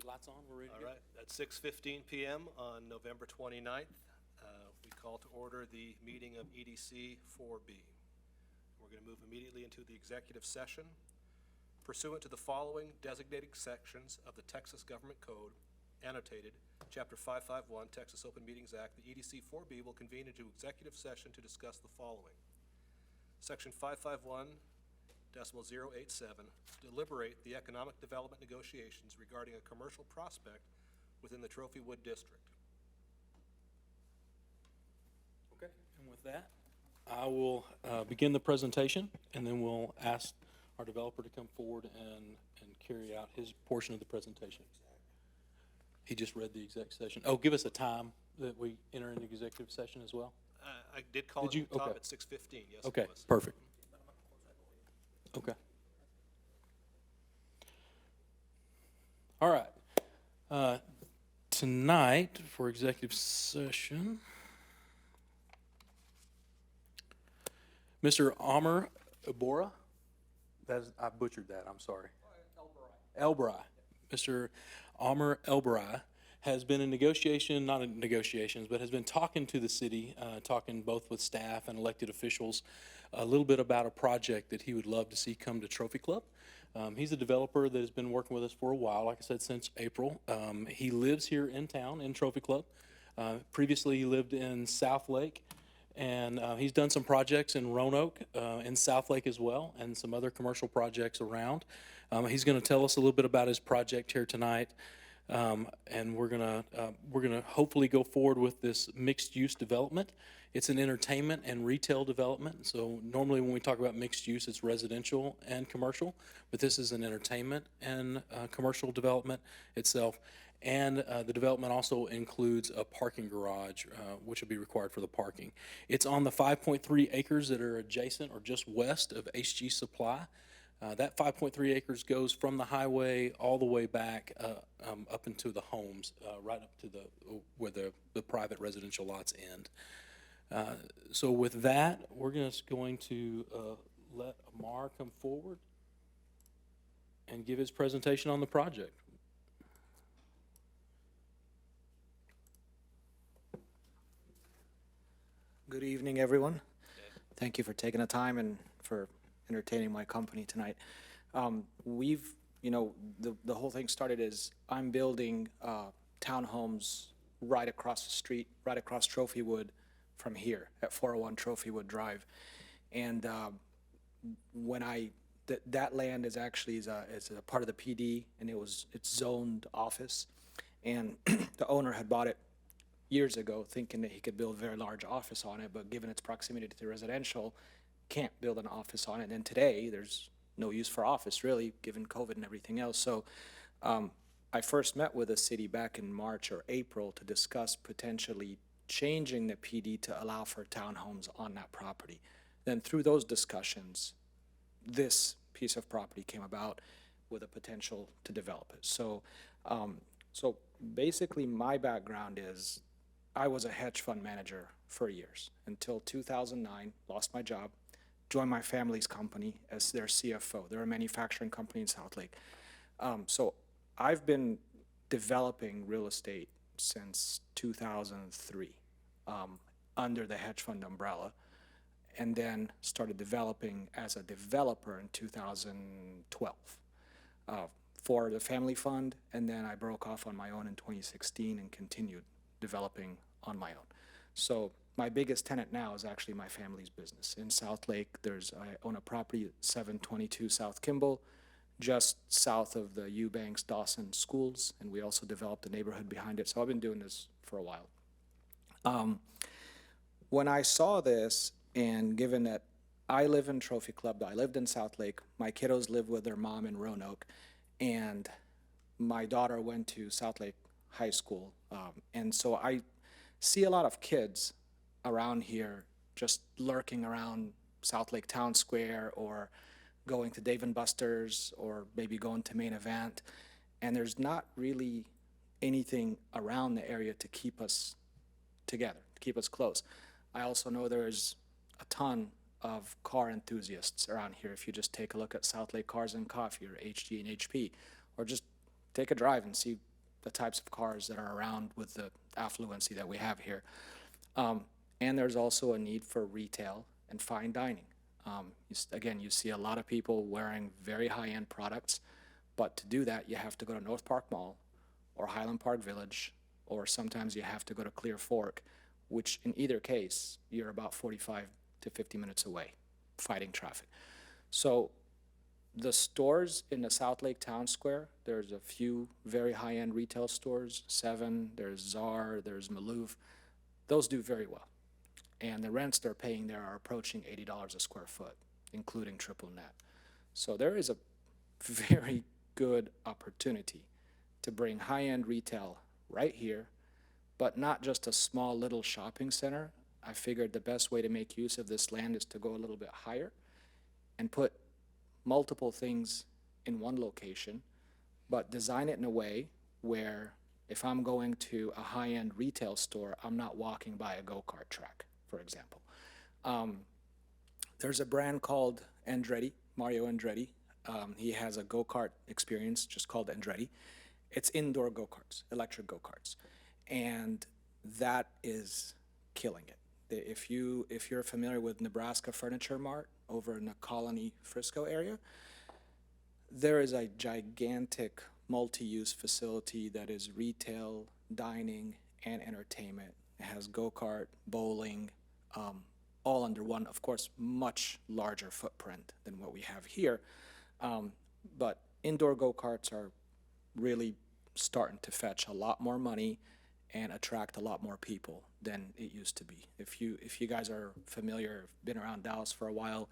red light's on, we're ready to All go. right, at 6:15 p.m. on November 29th, we call to order the meeting of EDC 4B. We're going to move immediately into the executive session. Pursuant to the following designated sections of the Texas Government Code, annotated, Chapter 551, Texas Open Meetings Act, the EDC 4B will convene into executive session to discuss the following. Section 551.087, deliberate the economic development negotiations regarding a commercial prospect within the Trophy Wood District. Okay, and with that, I will begin the presentation, and then we'll ask our developer to come forward and carry out his portion of the presentation. He just read the exec session. Oh, give us a time that we enter into executive session as well. I did call Did it you? Tom Okay. at 6:15, yes Okay, it was. perfect. Okay. All right. Tonight, for executive session, Mr. Amr Abora, I butchered that, I'm sorry. Elbrai. Mr. Amr Elbrai has been in negotiation, not in negotiations, but has been talking to the city, talking both with staff and elected officials, a little bit about a project that he would love to see come to Trophy Club. He's a developer that has been working with us for a while, like I said, since April. He lives here in town in Trophy Club. Previously, he lived in South Lake, and he's done some projects in Roanoke, in South Lake as well, and some other commercial projects around. He's going to tell us a little bit about his project here tonight, and we're gonna hopefully go forward with this mixed-use development. It's an entertainment and retail development. So normally when we talk about mixed use, it's residential and commercial, but this is an entertainment and commercial development itself. And the development also includes a parking garage, which will be required for the parking. It's on the 5.3 acres that are adjacent or just west of HG Supply. That 5.3 acres goes from the highway all the way back up into the homes, right up to where the private residential lots end. So with that, we're just going to let Amar come forward and give his presentation on the project. Good evening, everyone. Thank you for taking the time and for entertaining my company tonight. The whole thing started as I'm building townhomes right across the street, right across Trophywood from here at 401 Trophywood Drive. And that land is actually is a part of the PD, and it's zoned office. And the owner had bought it years ago thinking that he could build a very large office on it, but given its proximity to the residential, can't build an office on it. And today there's no use for office really, given COVID and everything else. So I first met with the city back in March or April to discuss potentially changing the PD to allow for townhomes on that property. Then through those discussions, this piece of property came about with a potential to develop it. So basically my background is I was a hedge fund manager for years until 2009, lost my job, joined my family's company as their CFO. They're a manufacturing company in South Lake. So I've been developing real estate since 2003 under the hedge fund umbrella, and then started developing as a developer in 2012 for the family fund, and then I broke off on my own in 2016 and continued developing on my own. So my biggest tenant now is actually my family's business. In South Lake, I own a property at 722 South Kimball, just south of the Eubanks Dawson schools, and we also developed a neighborhood behind it. So I've been doing this for a while. When I saw this, and given that I live in Trophy Club, I lived in South Lake, my kiddos live with their mom in Roanoke, and my daughter went to South Lake High School, and so I see a lot of kids around here just lurking around South Lake Town Square or going to Dave & Buster's or maybe going to Main Event, and there's not really anything around the area to keep us together, to keep us close. I also know there's a ton of car enthusiasts around here. If you just take a look at South Lake Cars and Coffee or HG and HP, or just take a drive and see the types of cars that are around with the affluency that we have here. And there's also a need for retail and fine dining. Again, you see a lot of people wearing very high-end products, but to do that, you have to go to North Park Mall or Highland Park Village, or sometimes you have to go to Clear Fork, which in either case, you're about 45 to 50 minutes away, fighting traffic. So the stores in the South Lake Town Square, there's a few very high-end retail stores, Seven, there's Czar, there's Maloof. Those do very well. And the rents they're paying there are approaching $80 a square foot, including triple net. So there is a very good opportunity to bring high-end retail right here, but not just a small little shopping center. I figured the best way to make use of this land is to go a little bit higher and put multiple things in one location, but design it in a way where if I'm going to a high-end retail store, I'm not walking by a go-kart track, for example. There's a brand called Andretti, Mario Andretti. He has a go-kart experience just called Andretti. It's indoor go-karts, electric go-karts, and that is killing it. If you're familiar with Nebraska Furniture Mart over in the Colony Frisco area, there is a gigantic multi-use facility that is retail, dining, and entertainment. It has go-kart, bowling, all under one, of course, much larger footprint than what we have here. But indoor go-karts are really starting to fetch a lot more money and attract a lot more people than it used to be. If you guys are familiar, been around Dallas for a while,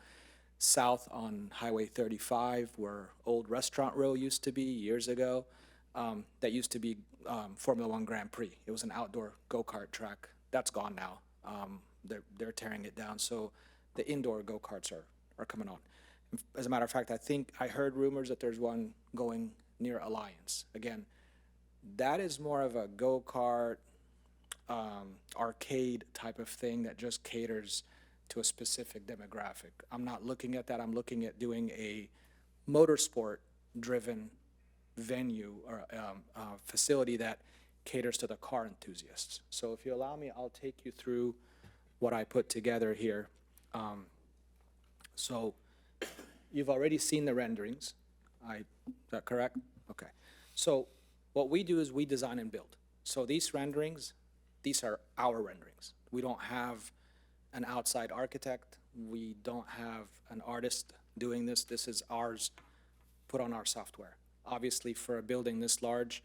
south on Highway 35, where old Restaurant Row used to be years ago, that used to be Formula One Grand Prix. It was an outdoor go-kart track. That's gone now. They're tearing it down. So the indoor go-karts are coming on. As a matter of fact, I think I heard rumors that there's one going near Alliance. Again, that is more of a go-kart arcade type of thing that just caters to a specific demographic. I'm not looking at that. I'm looking at doing a motorsport-driven venue or facility that caters to the car enthusiasts. So if you allow me, I'll take you through what I put together here. So you've already seen the renderings. Is that correct? Okay. So what we do is we design and build. So these renderings, these are our renderings. We don't have an outside architect. We don't have an artist doing this. This is ours put on our software. Obviously, for a building this large,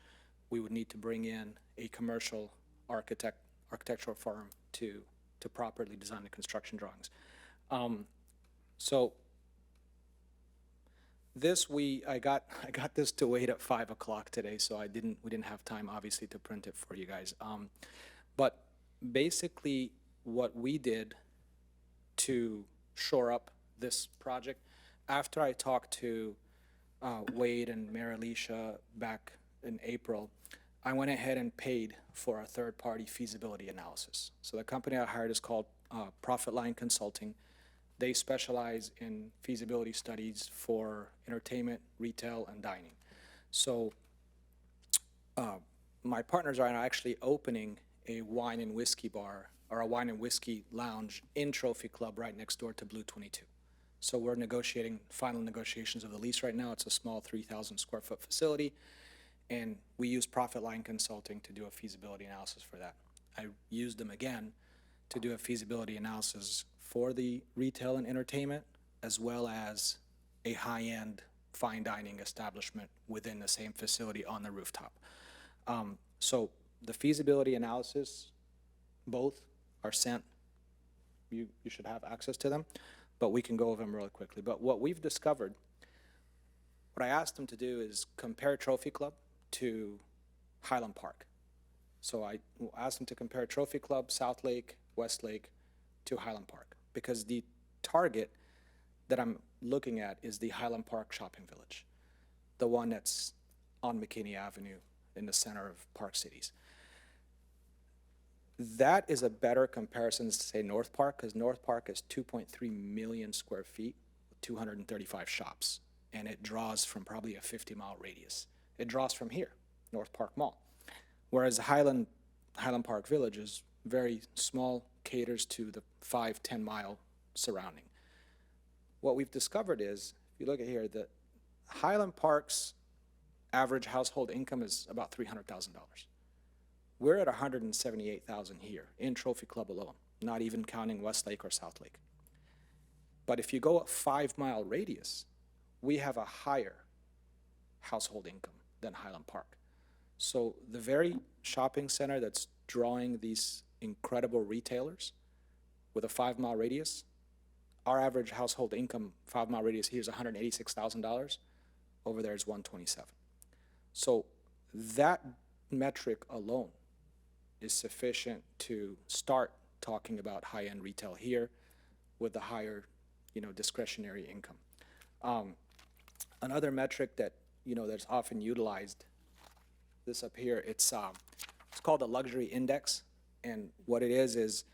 we would need to bring in a commercial architectural firm to properly design the construction drawings. So this I got this to wait at 5 o'clock today, so we didn't have time obviously to print it for you guys. But basically, what we did to shore up this project, after I talked to Wade and Mayor Alicia back in April, I went ahead and paid for a third-party feasibility analysis. So the company I hired is called Profit Line Consulting. They specialize in feasibility studies for entertainment, retail, and dining. So my partners are actually opening a wine and whiskey bar or a wine and whiskey lounge in Trophy Club right next door to Blue 22. So we're negotiating final negotiations of the lease right now. It's a small 3,000 square foot facility, and we use Profit Line Consulting to do a feasibility analysis for that. I used them again to do a feasibility analysis for the retail and entertainment, as well as a high-end fine dining establishment within the same facility on the rooftop. So the feasibility analysis, both are sent. You should have access to them, but we can go over them really quickly. But what we've discovered, what I asked them to do is compare Trophy Club to Highland Park. So I asked them to compare Trophy Club, South Lake, West Lake to Highland Park, because the target that I'm looking at is the Highland Park Shopping Village, the one that's on McKinney Avenue in the center of Park Cities. That is a better comparison to say North Park, because North Park is 2.3 million square feet with 235 shops, and it draws from probably a 50-mile radius. It draws from here, North Park Mall. Whereas Highland Park Village is very small, caters to the 5-10 mile surrounding. What we've discovered is, if you look at here, that Highland Park's average household income is about $300,000. We're at $178,000 here in Trophy Club alone, not even counting Westlake or Southlake. But if you go a 5-mile radius, we have a higher household income than Highland Park. So the very shopping center that's drawing these incredible retailers with a 5-mile radius, our average household income 5-mile radius here is $186,000. Over there is $127,000. So that metric alone is sufficient to start talking about high-end retail here with the higher, discretionary income. Another metric that, that's often utilized, this up here, it's called the luxury index. And what it is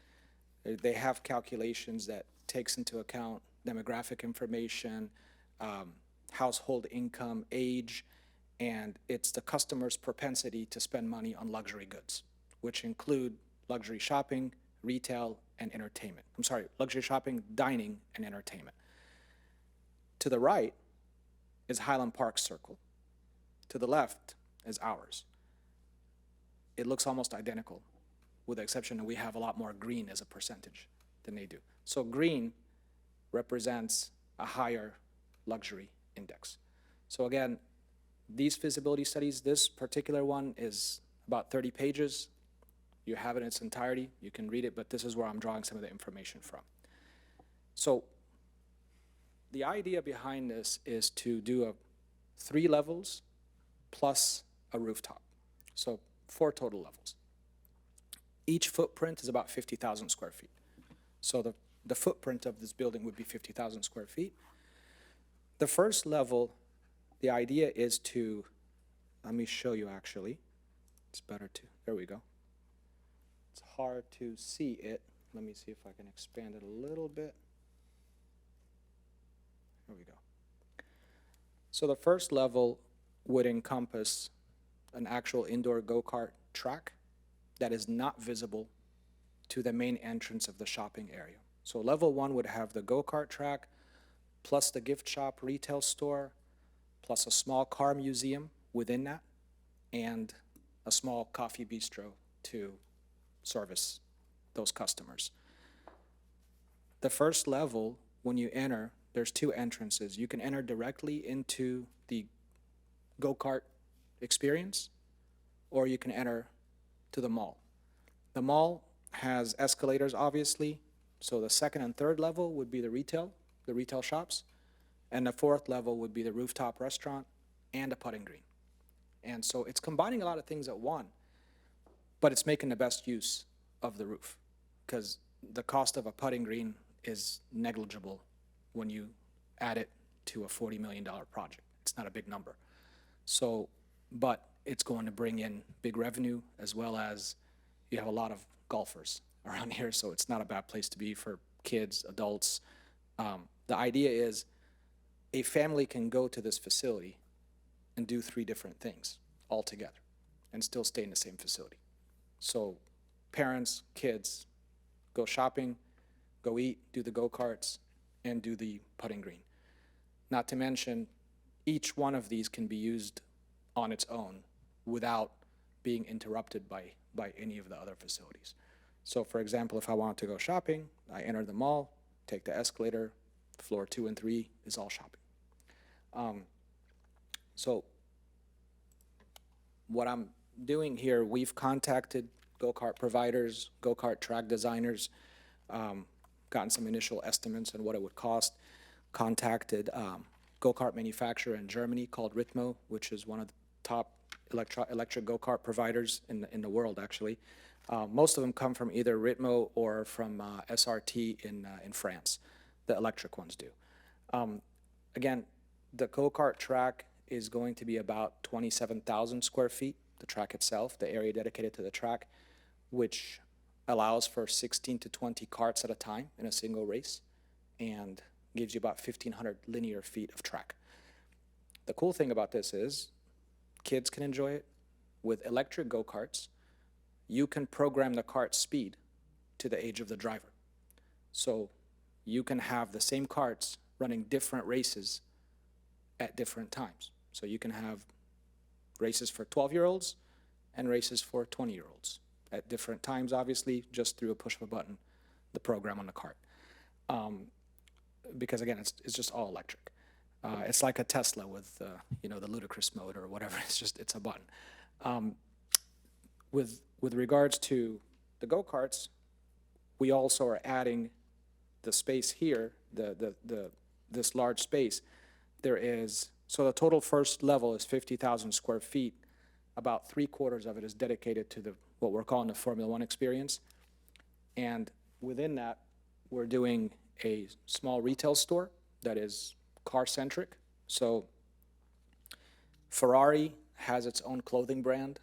they have calculations that takes into account demographic information, household income, age, and it's the customer's propensity to spend money on luxury goods, which include luxury shopping, retail, and entertainment. I'm sorry, luxury shopping, dining, and entertainment. To the right is Highland Park's circle. To the left is ours. It looks almost identical, with the exception that we have a lot more green as a percentage than they do. So green represents a higher luxury index. So again, these feasibility studies, this particular one is about 30 pages. You have it in its entirety. You can read it, but this is where I'm drawing some of the information from. So the idea behind this is to do 3 levels plus a rooftop. So 4 total levels. Each footprint is about 50,000 square feet. So the footprint of this building would be 50,000 square feet. The first level, the idea is to, let me show you actually. It's better to, there we go. It's hard to see it. Let me see if I can expand it a little bit. There we go. So the first level would encompass an actual indoor go-kart track that is not visible to the main entrance of the shopping area. So level 1 would have the go-kart track, plus the gift shop retail store, plus a small car museum within that, and a small coffee bistro to service those customers. The first level, when you enter, there's 2 entrances. You can enter directly into the go-kart experience, or you can enter to the mall. The mall has escalators, obviously, so the second and third level would be the retail shops, and the 4th level would be the rooftop restaurant and a putting green. And so it's combining a lot of things at one, but it's making the best use of the roof, because the cost of a putting green is negligible when you add it to a $40 million project. It's not a big number. So, but it's going to bring in big revenue, as well as you have a lot of golfers around here, so it's not a bad place to be for kids, adults. The idea is a family can go to this facility and do 3 different things all together and still stay in the same facility. So parents, kids, go shopping, go eat, do the go-karts, and do the putting green. Not to mention, each one of these can be used on its own without being interrupted by any of the other facilities. So for example, if I want to go shopping, I enter the mall, take the escalator, floor 2 and 3 is all shopping. So what I'm doing here, we've contacted go-kart providers, go-kart track designers, gotten some initial estimates on what it would cost, contacted go-kart manufacturer in Germany called Ritmo, which is one of the top electric go-kart providers in the world, actually. Most of them come from either Ritmo or from SRT in France. The electric ones do. Again, the go-kart track is going to be about 27,000 square feet, the track itself, the area dedicated to the track, which allows for 16 to 20 carts at a time in a single race, and gives you about 1,500 linear feet of track. The cool thing about this is kids can enjoy it, with electric go-karts, you can program the cart speed to the age of the driver. So you can have the same carts running different races at different times. So you can have races for 12-year-olds and races for 20-year-olds at different times, obviously, just through a push of a button, the program on the cart. Because again, it's just all electric. It's like a Tesla with the ludicrous mode or whatever. It's a button. With regards to the go-karts, we also are adding the space here, this large space. So the total first level is 50,000 square feet. About 3/4 of it is dedicated to what we're calling the Formula One experience. And within that, we're doing a small retail store that is car-centric. So Ferrari has its own clothing brand.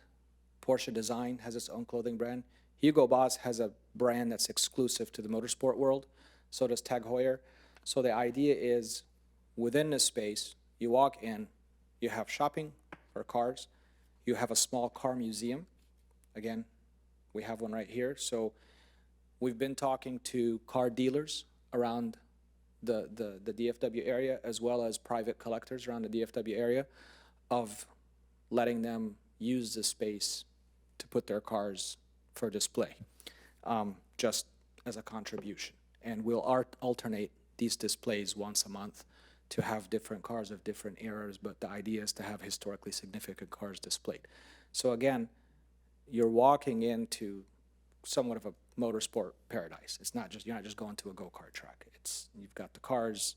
Porsche Design has its own clothing brand. Hugo Boss has a brand that's exclusive to the motorsport world. So does Tag Heuer. So the idea is, within this space, you walk in, you have shopping for cars, you have a small car museum. Again, we have one right here. So we've been talking to car dealers around the DFW area, as well as private collectors around the DFW area, of letting them use the space to put their cars for display, just as a contribution. And we'll alternate these displays once a month to have different cars of different eras, but the idea is to have historically significant cars displayed. So again, you're walking into somewhat of a motorsport paradise. You're not just going to a go-kart track. You've got the cars,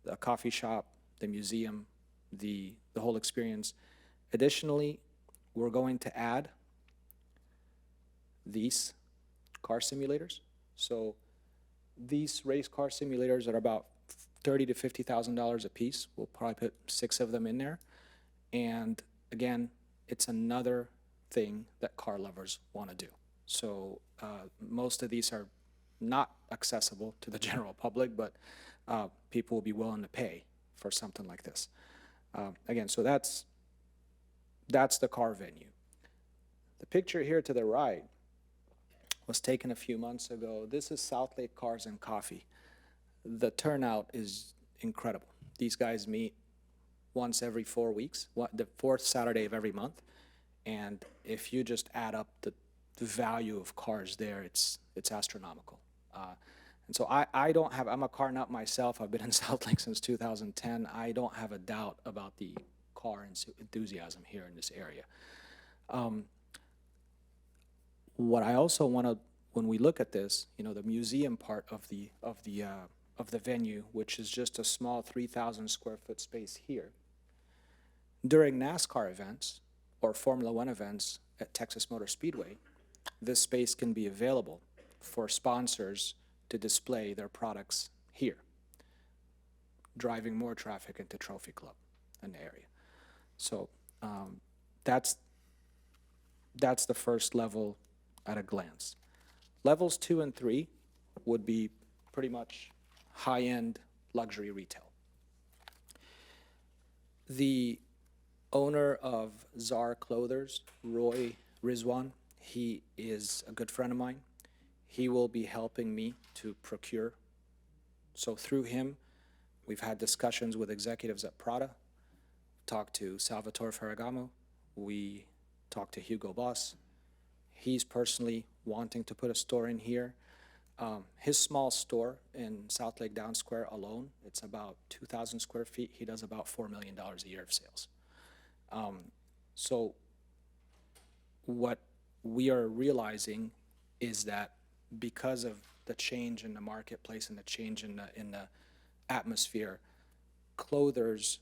the coffee shop, the museum, the whole experience. Additionally, we're going to add these car simulators. So these race car simulators are about $30,000 to $50,000 a piece. We'll probably put 6 of them in there. And again, it's another thing that car lovers want to do. So most of these are not accessible to the general public, but people will be willing to pay for something like this. Again, so that's the car venue. The picture here to the right was taken a few months ago. This is South Lake Cars and Coffee. The turnout is incredible. These guys meet once every 4 weeks, the 4th Saturday of every month. And if you just add up the value of cars there, it's astronomical. And so I'm a car nut myself. I've been in South Lake since 2010. I don't have a doubt about the car enthusiasm here in this area. What I also want to, when we look at this, the museum part of the venue, which is just a small 3,000 square foot space here. During NASCAR events or Formula One events at Texas Motor Speedway, this space can be available for sponsors to display their products here, driving more traffic into Trophy Club in the area. So that's the first level at a glance. Levels 2 and 3 would be pretty much high-end luxury retail. The owner of Czar Clothers, Roy Rizwan, he is a good friend of mine. He will be helping me to procure. So through him, we've had discussions with executives at Prada, talked to Salvatore Ferragamo, we talked to Hugo Boss. He's personally wanting to put a store in here. His small store in South Lake Down Square alone, it's about 2,000 square feet. He does about $4 million a year of sales. So what we are realizing is that because of the change in the marketplace and the change in the atmosphere, clothers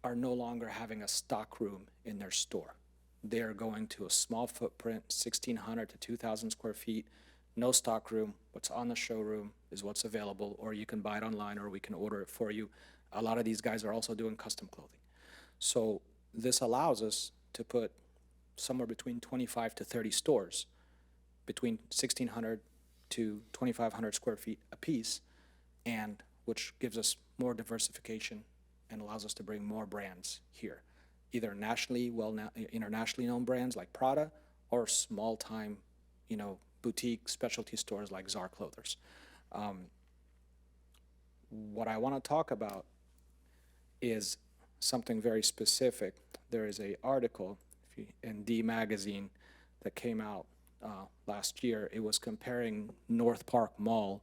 are no longer having a stock room in their store. They are going to a small footprint, 1,600 to 2,000 square feet, no stock room. What's on the showroom is what's available, or you can buy it online, or we can order it for you. A lot of these guys are also doing custom clothing. So this allows us to put somewhere between 25 to 30 stores, between 1,600 to 2,500 square feet apiece, and which gives us more diversification and allows us to bring more brands here. either internationally known brands like Prada, or small-time, boutique specialty stores like Czar Clothers. What I want to talk about is something very specific. There is an article in D Magazine that came out last year. It was comparing North Park Mall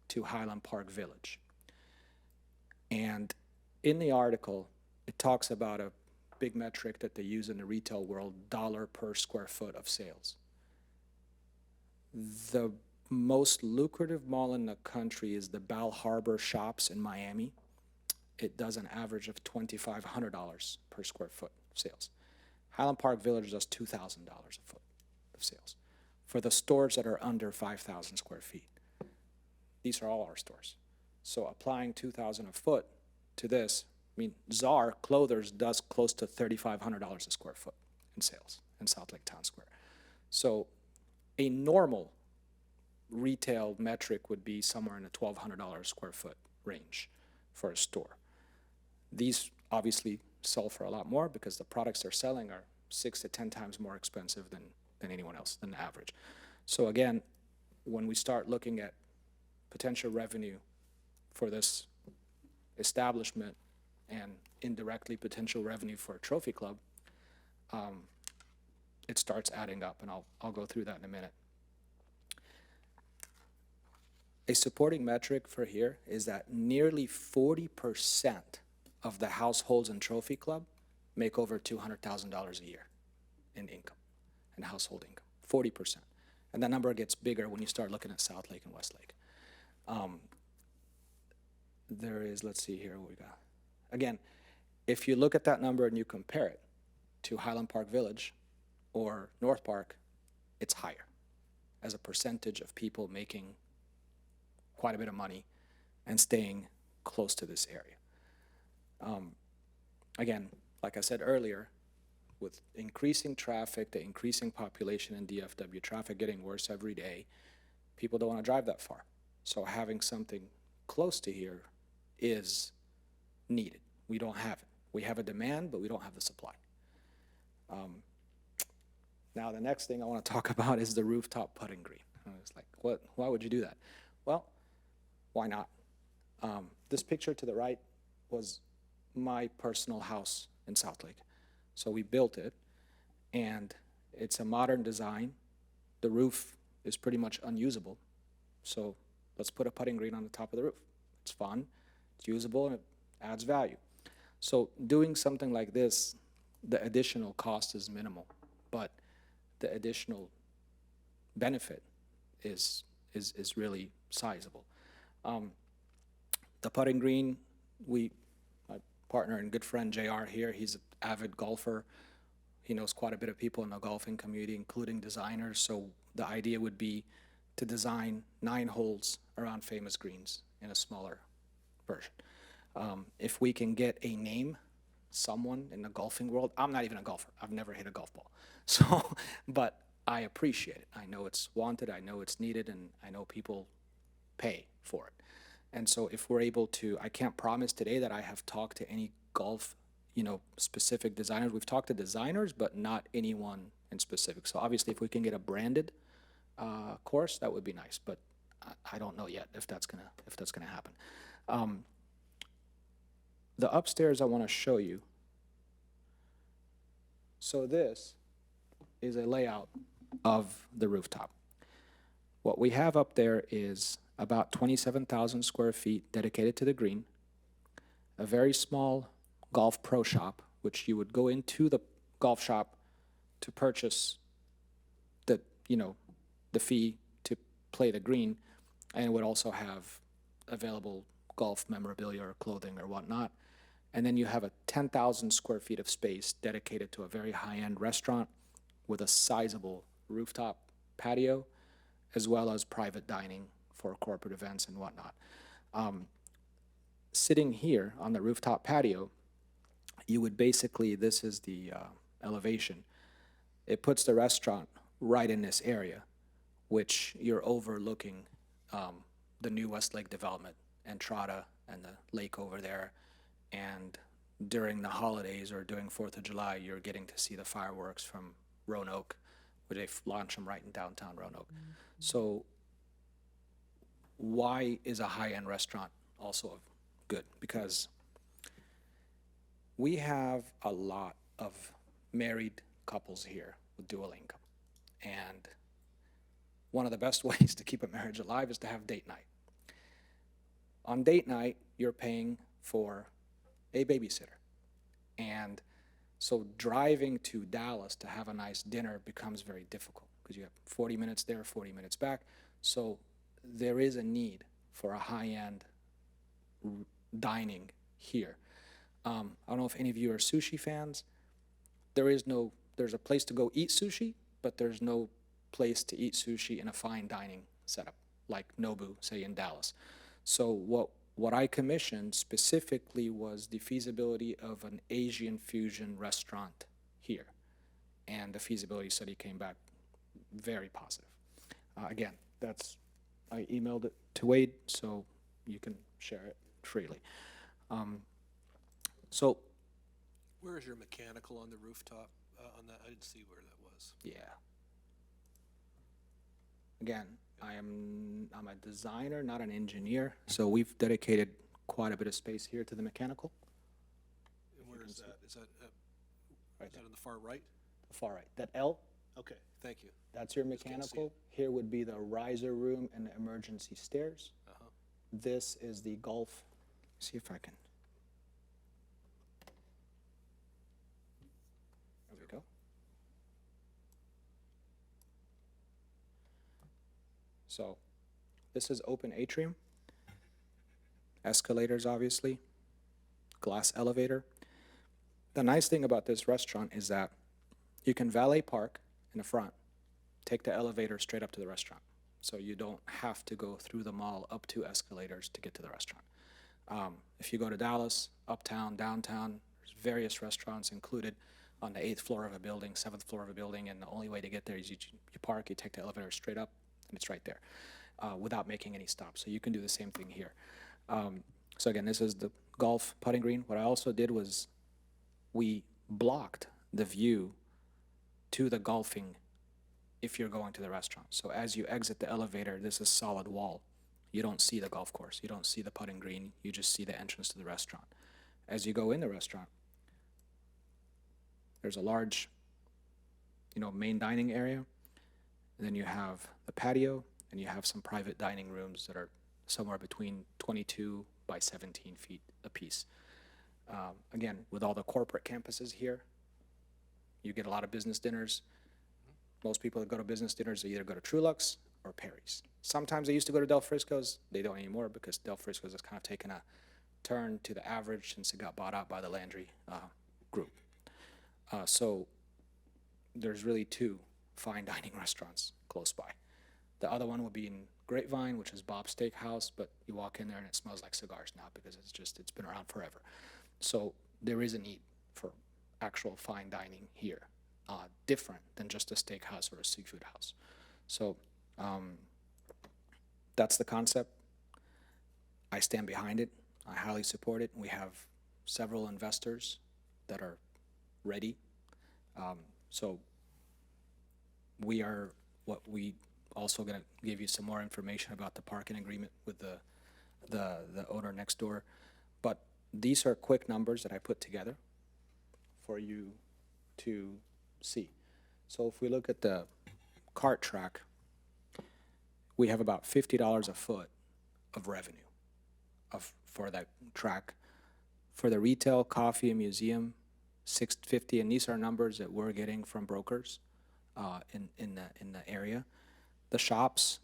to Highland Park Village. And in the article, it talks about a big metric that they use in the retail world, dollar per square foot of sales. The most lucrative mall in the country is the Bal Harbor Shops in Miami. It does an average of $2,500 per square foot sales. Highland Park Village does $2,000 a foot of sales for the stores that are under 5,000 square feet. These are all our stores. So applying $2,000 a foot to this, I mean, Czar Clothers does close to $3,500 a square foot in sales in South Lake Town Square. So a normal retail metric would be somewhere in the $1,200 square foot range for a store. These obviously sell for a lot more because the products they're selling are 6 to 10 times more expensive than anyone else, than the average. So again, when we start looking at potential revenue for this establishment and indirectly potential revenue for a Trophy Club, it starts adding up, and I'll go through that in a minute. A supporting metric for here is that nearly 40% of the households in Trophy Club make over $200,000 a year in income, in household income, 40%. And that number gets bigger when you start looking at South Lake and West Lake. There is, let's see here what we got. Again, if you look at that number and you compare it to Highland Park Village or North Park, it's higher as a percentage of people making quite a bit of money and staying close to this area. Again, like I said earlier, with increasing traffic, the increasing population in DFW, traffic getting worse every day, people don't want to drive that far. So having something close to here is needed. We don't have it. We have a demand, but we don't have the supply. Now the next thing I want to talk about is the rooftop putting green. It's like, why would you do that? Well, why not? This picture to the right was my personal house in South Lake. So we built it, and it's a modern design. The roof is pretty much unusable. So let's put a putting green on the top of the roof. It's fun, it's usable, and it adds value. So doing something like this, the additional cost is minimal, but the additional benefit is really sizable. The putting green, my partner and good friend JR here, he's an avid golfer. He knows quite a bit of people in the golfing community, including designers. So the idea would be to design 9 holes around famous greens in a smaller version. If we can get a name, someone in the golfing world, I'm not even a golfer. I've never hit a golf ball. So, but I appreciate it. I know it's wanted, I know it's needed, and I know people pay for it. And so if we're able to, I can't promise today that I have talked to any golf, specific designers. We've talked to designers, but not anyone in specific. So obviously if we can get a branded course, that would be nice, but I don't know yet if that's gonna happen. The upstairs I want to show you. So this is a layout of the rooftop. What we have up there is about 27,000 square feet dedicated to the green, a very small golf pro shop, which you would go into the golf shop to purchase the fee to play the green, and it would also have available golf memorabilia or clothing or whatnot. And then you have a 10,000 square feet of space dedicated to a very high-end restaurant with a sizable rooftop patio, as well as private dining for corporate events and whatnot. Sitting here on the rooftop patio, you would basically, this is the elevation, it puts the restaurant right in this area, which you're overlooking the new Westlake development, Entrada and the lake over there, and during the holidays or during 4th of July, you're getting to see the fireworks from Roanoke, where they launch them right in downtown Roanoke. So why is a high-end restaurant also good? Because we have a lot of married couples here with dual income. And one of the best ways to keep a marriage alive is to have date night. On date night, you're paying for a babysitter. And so driving to Dallas to have a nice dinner becomes very difficult because you have 40 minutes there, 40 minutes back. So there is a need for a high-end dining here. I don't know if any of you are sushi fans. There's a place to go eat sushi, but there's no place to eat sushi in a fine dining setup like Nobu, say in Dallas. So what I commissioned specifically was the feasibility of an Asian fusion restaurant here. And the feasibility study came back very positive. Again, I emailed it to Wade, so you can share it freely. So, Where is your mechanical on the rooftop? On that, I didn't see where that was. yeah. Again, I'm a designer, not an engineer, so we've dedicated quite a bit of space here to the mechanical. And where is that? Is that Right is there. that on the far right? The far right. That L, Okay, thank you. that's your can't see mechanical. Here would be the riser room and the emergency stairs. Uh-huh. This is the golf. See if I can. There we go. So this is open atrium. Escalators, obviously. Glass elevator. The nice thing about this restaurant is that you can valet park in the front, take the elevator straight up to the restaurant. So you don't have to go through the mall up to escalators to get to the restaurant. If you go to Dallas, uptown, downtown, there's various restaurants included on the 8th floor of a building, 7th floor of a building, and the only way to get there is you park, you take the elevator straight up, and it's right there without making any stops. So you can do the same thing here. So again, this is the golf putting green. What I also did was we blocked the view to the golfing if you're going to the restaurant. So as you exit the elevator, this is solid wall. You don't see the golf course. You don't see the putting green. You just see the entrance to the restaurant. As you go in the restaurant, there's a large, main dining area. And then you have the patio, and you have some private dining rooms that are somewhere between 22 by 17 feet apiece. Again, with all the corporate campuses here, you get a lot of business dinners. Most people that go to business dinners, they either go to Trulux or Perry's. Sometimes they used to go to Del Frisco's. They don't anymore because Del Frisco's has kind of taken a turn to the average since it got bought out by the Landry group. So there's really two fine dining restaurants close by. The other one would be in Grapevine, which is Bob's Steakhouse, but you walk in there and it smells like cigars now because it's been around forever. So there is a need for actual fine dining here, different than just a steakhouse or a seafood house. So that's the concept. I stand behind it. I highly support it. We have several investors that are ready. So we are also going to give you some more information about the parking agreement with the owner next door. But these are quick numbers that I put together for you to see. So if we look at the cart track, we have about $50 a foot of revenue for that track. For the retail, coffee, and museum, $650, and these are numbers that we're getting from brokers in the area. The shops,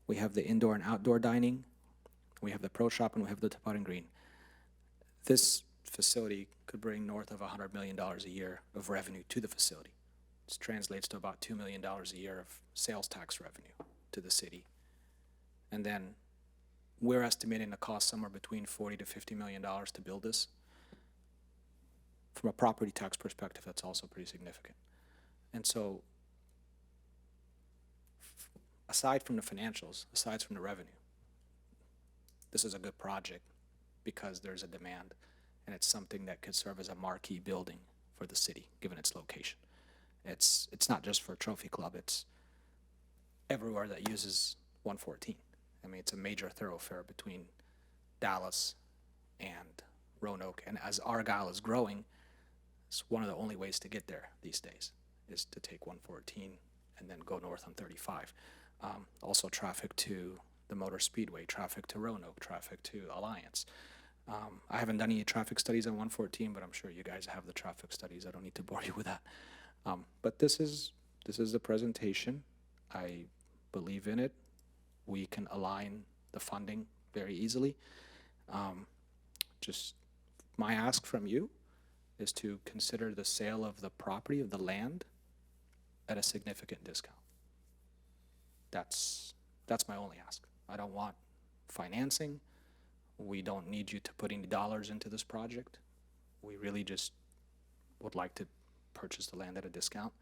we have the indoor and outdoor dining, we have the pro shop, and we have the putting green. This facility could bring north of $100 million a year of revenue to the facility. This translates to about $2 million a year of sales tax revenue to the city. And then we're estimating the cost somewhere between $40 to $50 million to build this. From a property tax perspective, that's also pretty significant. And so, aside from the financials, aside from the revenue, this is a good project because there's a demand and it's something that could serve as a marquee building for the city, given its location. It's not just for Trophy Club, it's everywhere that uses 114. I mean, it's a major thoroughfare between Dallas and Roanoke, and as Argyle is growing, it's one of the only ways to get there these days is to take 114 and then go north on 35. Also traffic to the Motor Speedway, traffic to Roanoke, traffic to Alliance. I haven't done any traffic studies on 114, but I'm sure you guys have the traffic studies. I don't need to bore you with that. But this is the presentation. I believe in it. We can align the funding very easily. Just my ask from you is to consider the sale of the property, of the land, at a significant discount. That's my only ask. I don't want financing. We don't need you to put any dollars into this project. We really just would like to purchase the land at a discount.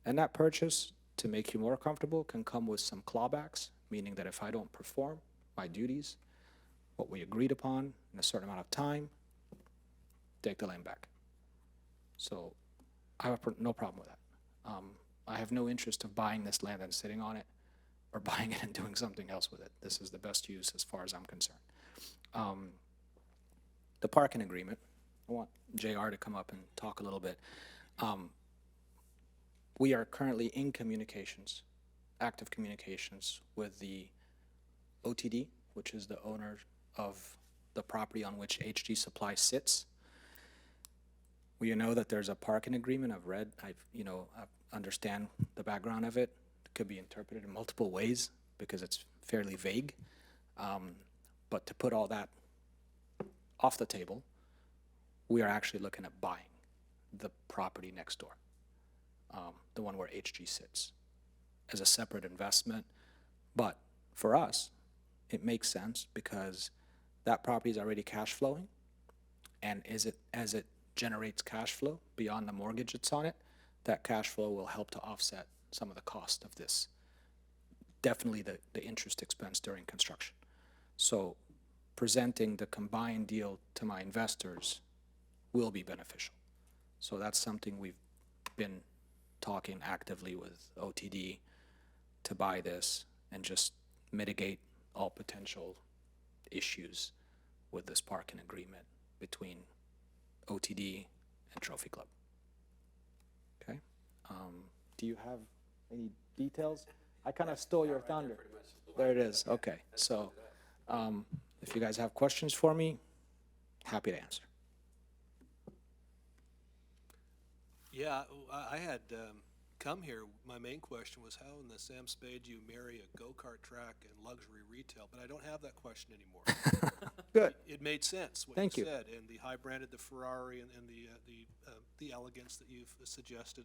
And that purchase, to make you more comfortable, can come with some clawbacks, meaning that if I don't perform my duties, what we agreed upon in a certain amount of time, take the land back. So I have no problem with that. I have no interest of buying this land and sitting on it, or buying it and doing something else with it. This is the best use as far as I'm concerned. The parking agreement, I want JR to come up and talk a little bit. We are currently in communications, active communications with the OTD, which is the owner of the property on which HG Supply sits. We know that there's a parking agreement. I've read, I understand the background of it. It could be interpreted in multiple ways because it's fairly vague. But to put all that off the table, we are actually looking at buying the property next door, the one where HG sits, as a separate investment. But for us, it makes sense because that property is already cash flowing, and as it generates cash flow beyond the mortgage that's on it, that cash flow will help to offset some of the cost of this. Definitely the interest expense during construction. So presenting the combined deal to my investors will be beneficial. So that's something we've been talking actively with OTD to buy this and just mitigate all potential issues with this parking agreement between OTD and Trophy Club. Okay. Do you have any details? I kind of stole your thunder. There it is. Okay. So if you guys have questions for me, happy to answer. Yeah, I had come here. My main question was how in the Sam Spade do you marry a go-kart track and luxury retail? But I don't have that question anymore. Good. It made sense what Thank you. said, and the high branded, the Ferrari, and the elegance that you've suggested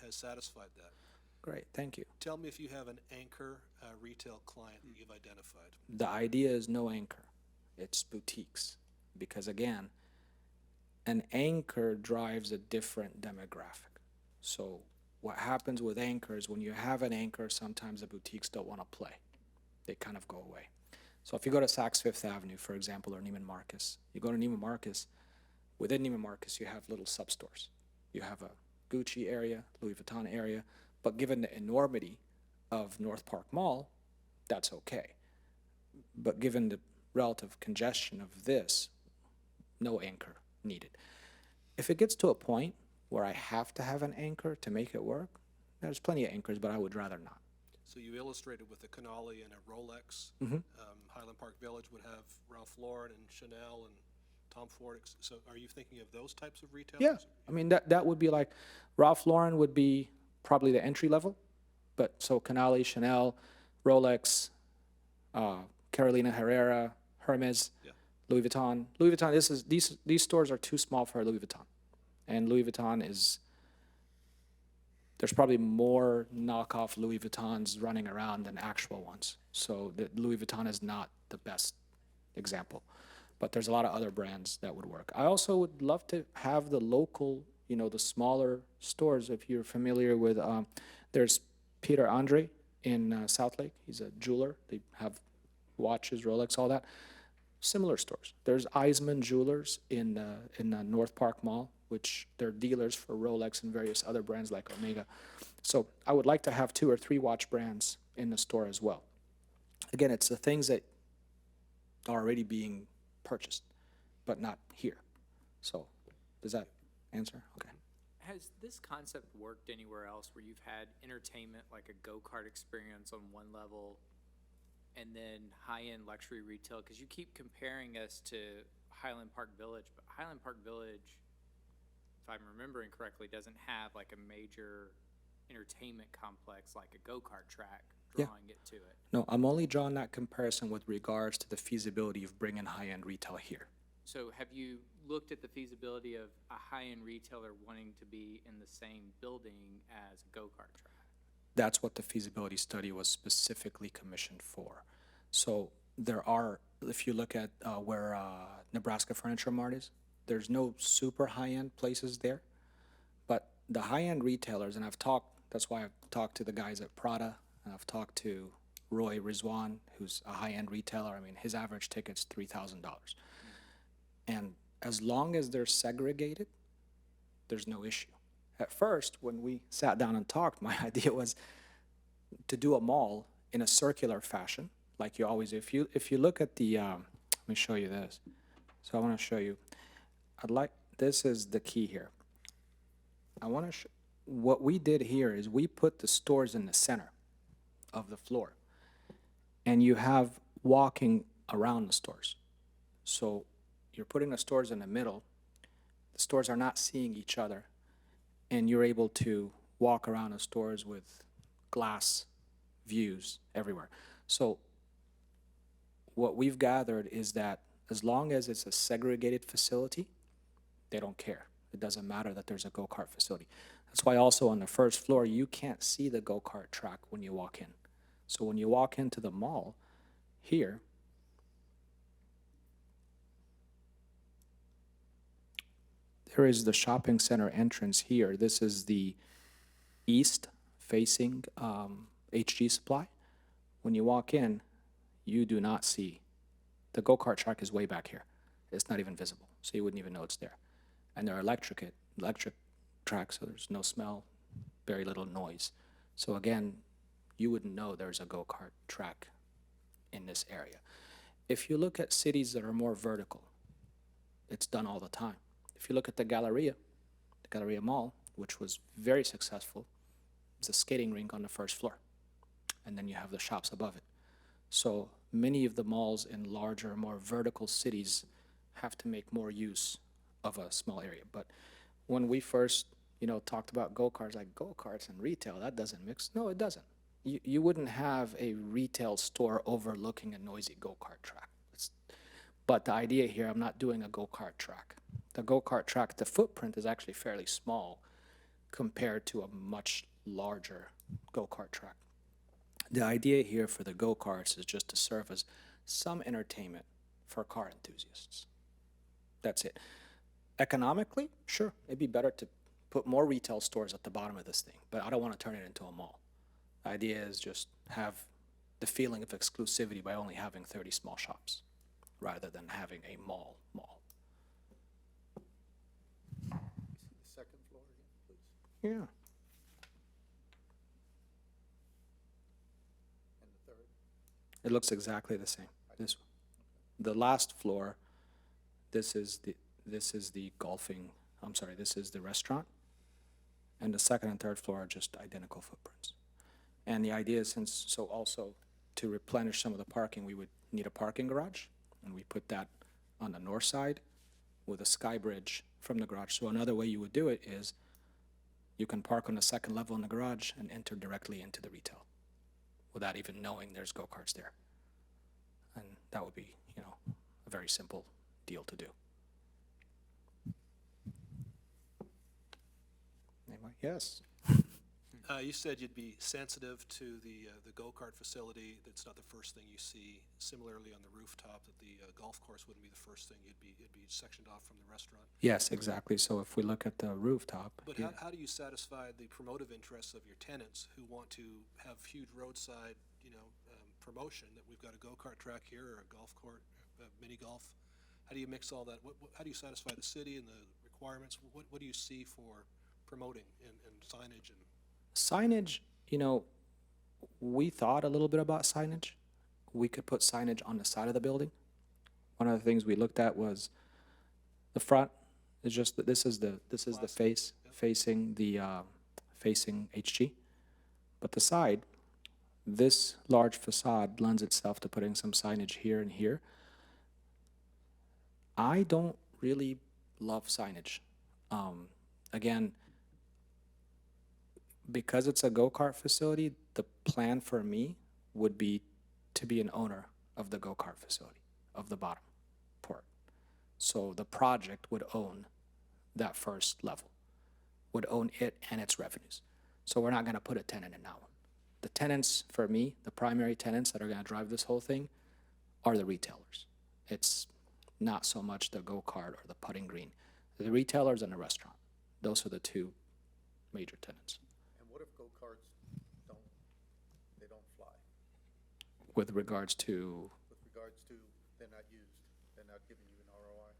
has satisfied that. Great. Thank you. Tell me if you have an anchor retail client that you've identified. The idea is no anchor. It's boutiques. Because again, an anchor drives a different demographic. So what happens with anchors, when you have an anchor, sometimes the boutiques don't want to play. They kind of go away. So if you go to Saks Fifth Avenue, for example, or Neiman Marcus, you go to Neiman Marcus, within Neiman Marcus you have little sub-stores. You have a Gucci area, Louis Vuitton area, but given the enormity of North Park Mall, that's okay. But given the relative congestion of this, no anchor needed. If it gets to a point where I have to have an anchor to make it work, there's plenty of anchors, but I would rather not. So you illustrated with a Canali and a Rolex. Mm-hmm. Highland Park Village would have Ralph Lauren and Chanel and Tom Ford. So are you thinking of those types of retailers? Yeah, I mean, that would be like, Ralph Lauren would be probably the entry level, but so Canali, Chanel, Rolex, Carolina Herrera, Hermes, Yeah. Louis Vuitton. Louis Vuitton, these stores are too small for Louis Vuitton. And Louis Vuitton there's probably more knockoff Louis Vuittons running around than actual ones. So the Louis Vuitton is not the best example. But there's a lot of other brands that would work. I also would love to have the local, the smaller stores. If you're familiar with, there's Peter Andre in South Lake. He's a jeweler. They have watches, Rolex, all that. Similar stores. There's Eisman Jewelers in North Park Mall, which they're dealers for Rolex and various other brands like Omega. So I would like to have 2 or 3 watch brands in the store as well. Again, it's the things that are already being purchased, but not here. So does that answer? Okay. Has this concept worked anywhere else where you've had entertainment like a go-kart experience on one level and then high-end luxury retail? Because you keep comparing us to Highland Park Village, but Highland Park Village, if I'm remembering correctly, doesn't have like a major entertainment complex like a go-kart track drawing it to it. No, I'm only drawing that comparison with regards to the feasibility of bringing high-end retail here. So have you looked at the feasibility of a high-end retailer wanting to be in the same building as a go-kart track? That's what the feasibility study was specifically commissioned for. So there are, if you look at where Nebraska Furniture Mart is, there's no super high-end places there, but the high-end retailers, and I've talked, that's why I've talked to the guys at Prada, and I've talked to Roy Rizwan, who's a high-end retailer. I mean, his average ticket's $3,000. And as long as they're segregated, there's no issue. At first, when we sat down and talked, my idea was to do a mall in a circular fashion, like you always do. If you look at the, let me show you this. So I want to show you, this is the key here. I want to what we did here is we put the stores in the center of the floor, and you have walking around the stores. So you're putting the stores in the middle, the stores are not seeing each other, and you're able to walk around the stores with glass views everywhere. So what we've gathered is that as long as it's a segregated facility, they don't care. It doesn't matter that there's a go-kart facility. That's why also on the first floor, you can't see the go-kart track when you walk in. So when you walk into the mall here, there is the shopping center entrance here. This is the east facing HG Supply. When you walk in, you do not see. The go-kart track is way back here. It's not even visible, so you wouldn't even know it's there. And they're electric tracks, so there's no smell, very little noise. So again, you wouldn't know there's a go-kart track in this area. If you look at cities that are more vertical, it's done all the time. If you look at the Galleria Mall, which was very successful, it's a skating rink on the first floor, and then you have the shops above it. So many of the malls in larger, more vertical cities have to make more use of a small area. But when we first, talked about go-karts, like go-karts and retail, that doesn't mix. No, it doesn't. You wouldn't have a retail store overlooking a noisy go-kart track. But the idea here, I'm not doing a go-kart track. The go-kart track, the footprint is actually fairly small compared to a much larger go-kart track. The idea here for the go-karts is just to serve as some entertainment for car enthusiasts. That's it. Economically, sure, it'd be better to put more retail stores at the bottom of this thing, but I don't want to turn it into a mall. The idea is just have the feeling of exclusivity by only having 30 small shops rather than having a mall. The second floor again, please. Yeah. And the third. It looks exactly the same. The last floor, this is the golfing, this is the restaurant. And the second and third floor are just identical footprints. And the idea is also to replenish some of the parking, we would need a parking garage. And we put that on the north side with a sky bridge from the garage. So another way you would do it is you can park on the second level in the garage and enter directly into the retail without even knowing there's go-karts there. And that would be, a very simple deal to do. Anyway, yes. You said you'd be sensitive to the go-kart facility. That's not the first thing you see. Similarly, on the rooftop, that the golf course wouldn't be the first thing. It'd be sectioned off from the restaurant. Yes, exactly. So if we look at the rooftop. But how do you satify the promotive interests of your tenants who want to have huge roadside, promotion, that we've got a go-kart track here or a golf court mini golf. How do you mix all that? How do you satisfy the city and the requirements? What do you see for promoting and signage and? Signage, you know, we thought a little bit about signage. We could put signage on the side of the building. One of the things we looked at was the front is just that this is the face facing the facing HG, but the side, this large facade lends itself to putting some signage here and here. I don't really love signage. Again, because it's a go-kart facility, the plan for me would be to be an owner of the go-kart facility, of the bottom port. So the project would own that first level, would own it and its revenues. So we're not going to put a tenant in that one. The tenants, for me, the primary tenants that are going to drive this whole thing are the retailers. It's not so much the go-kart or the putting green. The retailers and the restaurant. Those are the two major tenants. And what if go-karts don't fly? With regards to, With regards to they're not used, they're not giving you an ROI?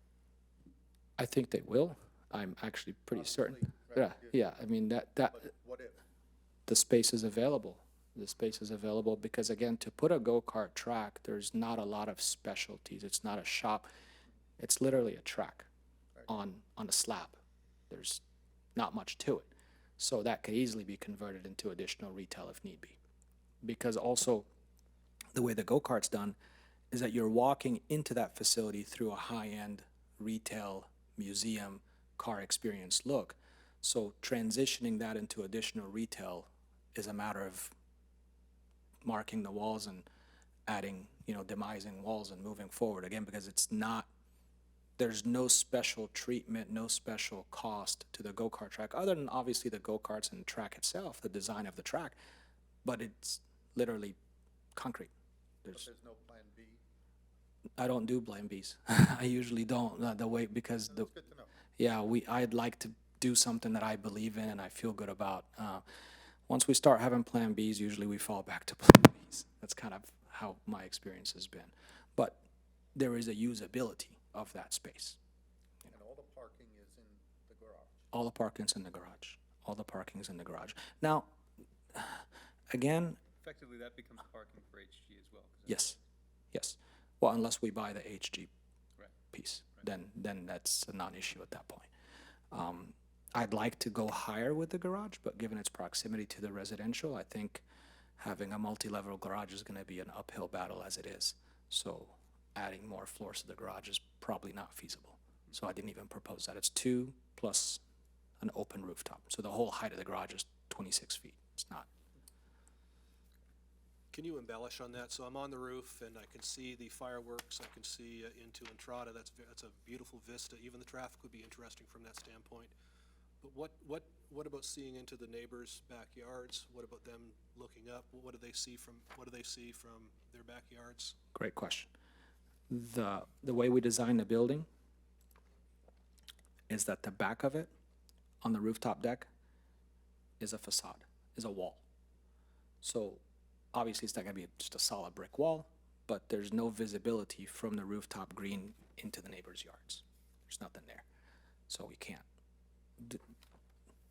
I think they will. I'm actually pretty certain. Obviously, right, Yeah. I mean, that But what if? the space is available. The space is available because, again, to put a go-kart track, there's not a lot of specialties. It's not a shop. It's literally a track on a slab. There's not much to it. So that could easily be converted into additional retail if need be. Because also, the way the go-kart's done is that you're walking into that facility through a high-end retail museum car experience look. So transitioning that into additional retail is a matter of marking the walls and adding, demising walls and moving forward again, because there's no special treatment, no special cost to the go-kart track, other than obviously the go-karts and the track itself, the design of the track, but it's literally concrete. But there's no plan B? I don't do plan Bs. I usually don't, because That's good to know. yeah, I'd like to do something that I believe in and I feel good about. Once we start having plan Bs, usually we fall back to plan Bs. That's kind of how my experience has been. But there is a usability of that space. And all the parking is in the garage? All the parking's in the garage. All the parking's in the garage. Now, again, Effectively, that becomes parking for HG as well. 'Cause yes, yes. Well, unless we buy the HG Right. piece, then that's a non-issue at that point. I'd like to go higher with the garage, but given its proximity to the residential, I think having a multi-level garage is going to be an uphill battle as it is. So adding more floors to the garage is probably not feasible. So I didn't even propose that. It's 2 plus an open rooftop. So the whole height of the garage is 26 feet. It's not. Can you embellish on that? So I'm on the roof and I can see the fireworks. I can see into Entrada. That's a beautiful vista. Even the traffic would be interesting from that standpoint. But what about seeing into the neighbors' backyards? What about them looking up? What do they see from their backyards? Great question. The way we design the building is that the back of it, on the rooftop deck, is a facade, is a wall. So obviously it's not going to be just a solid brick wall, but there's no visibility from the rooftop green into the neighbors' yards. There's nothing there. So we can't.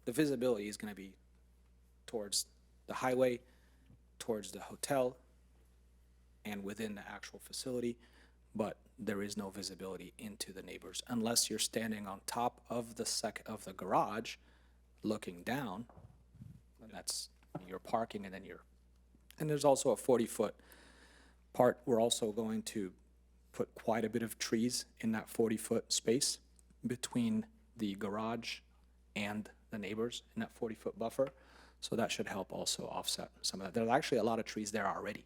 The visibility is going to be towards the highway, towards the hotel, and within the actual facility, but there is no visibility into the neighbors unless you're standing on top of the garage looking down, and that's you're parking, and there's also a 40-foot part. We're also going to put quite a bit of trees in that 40-foot space between the garage and the neighbors in that 40-foot buffer. So that should help also offset some of that. There's actually a lot of trees there already,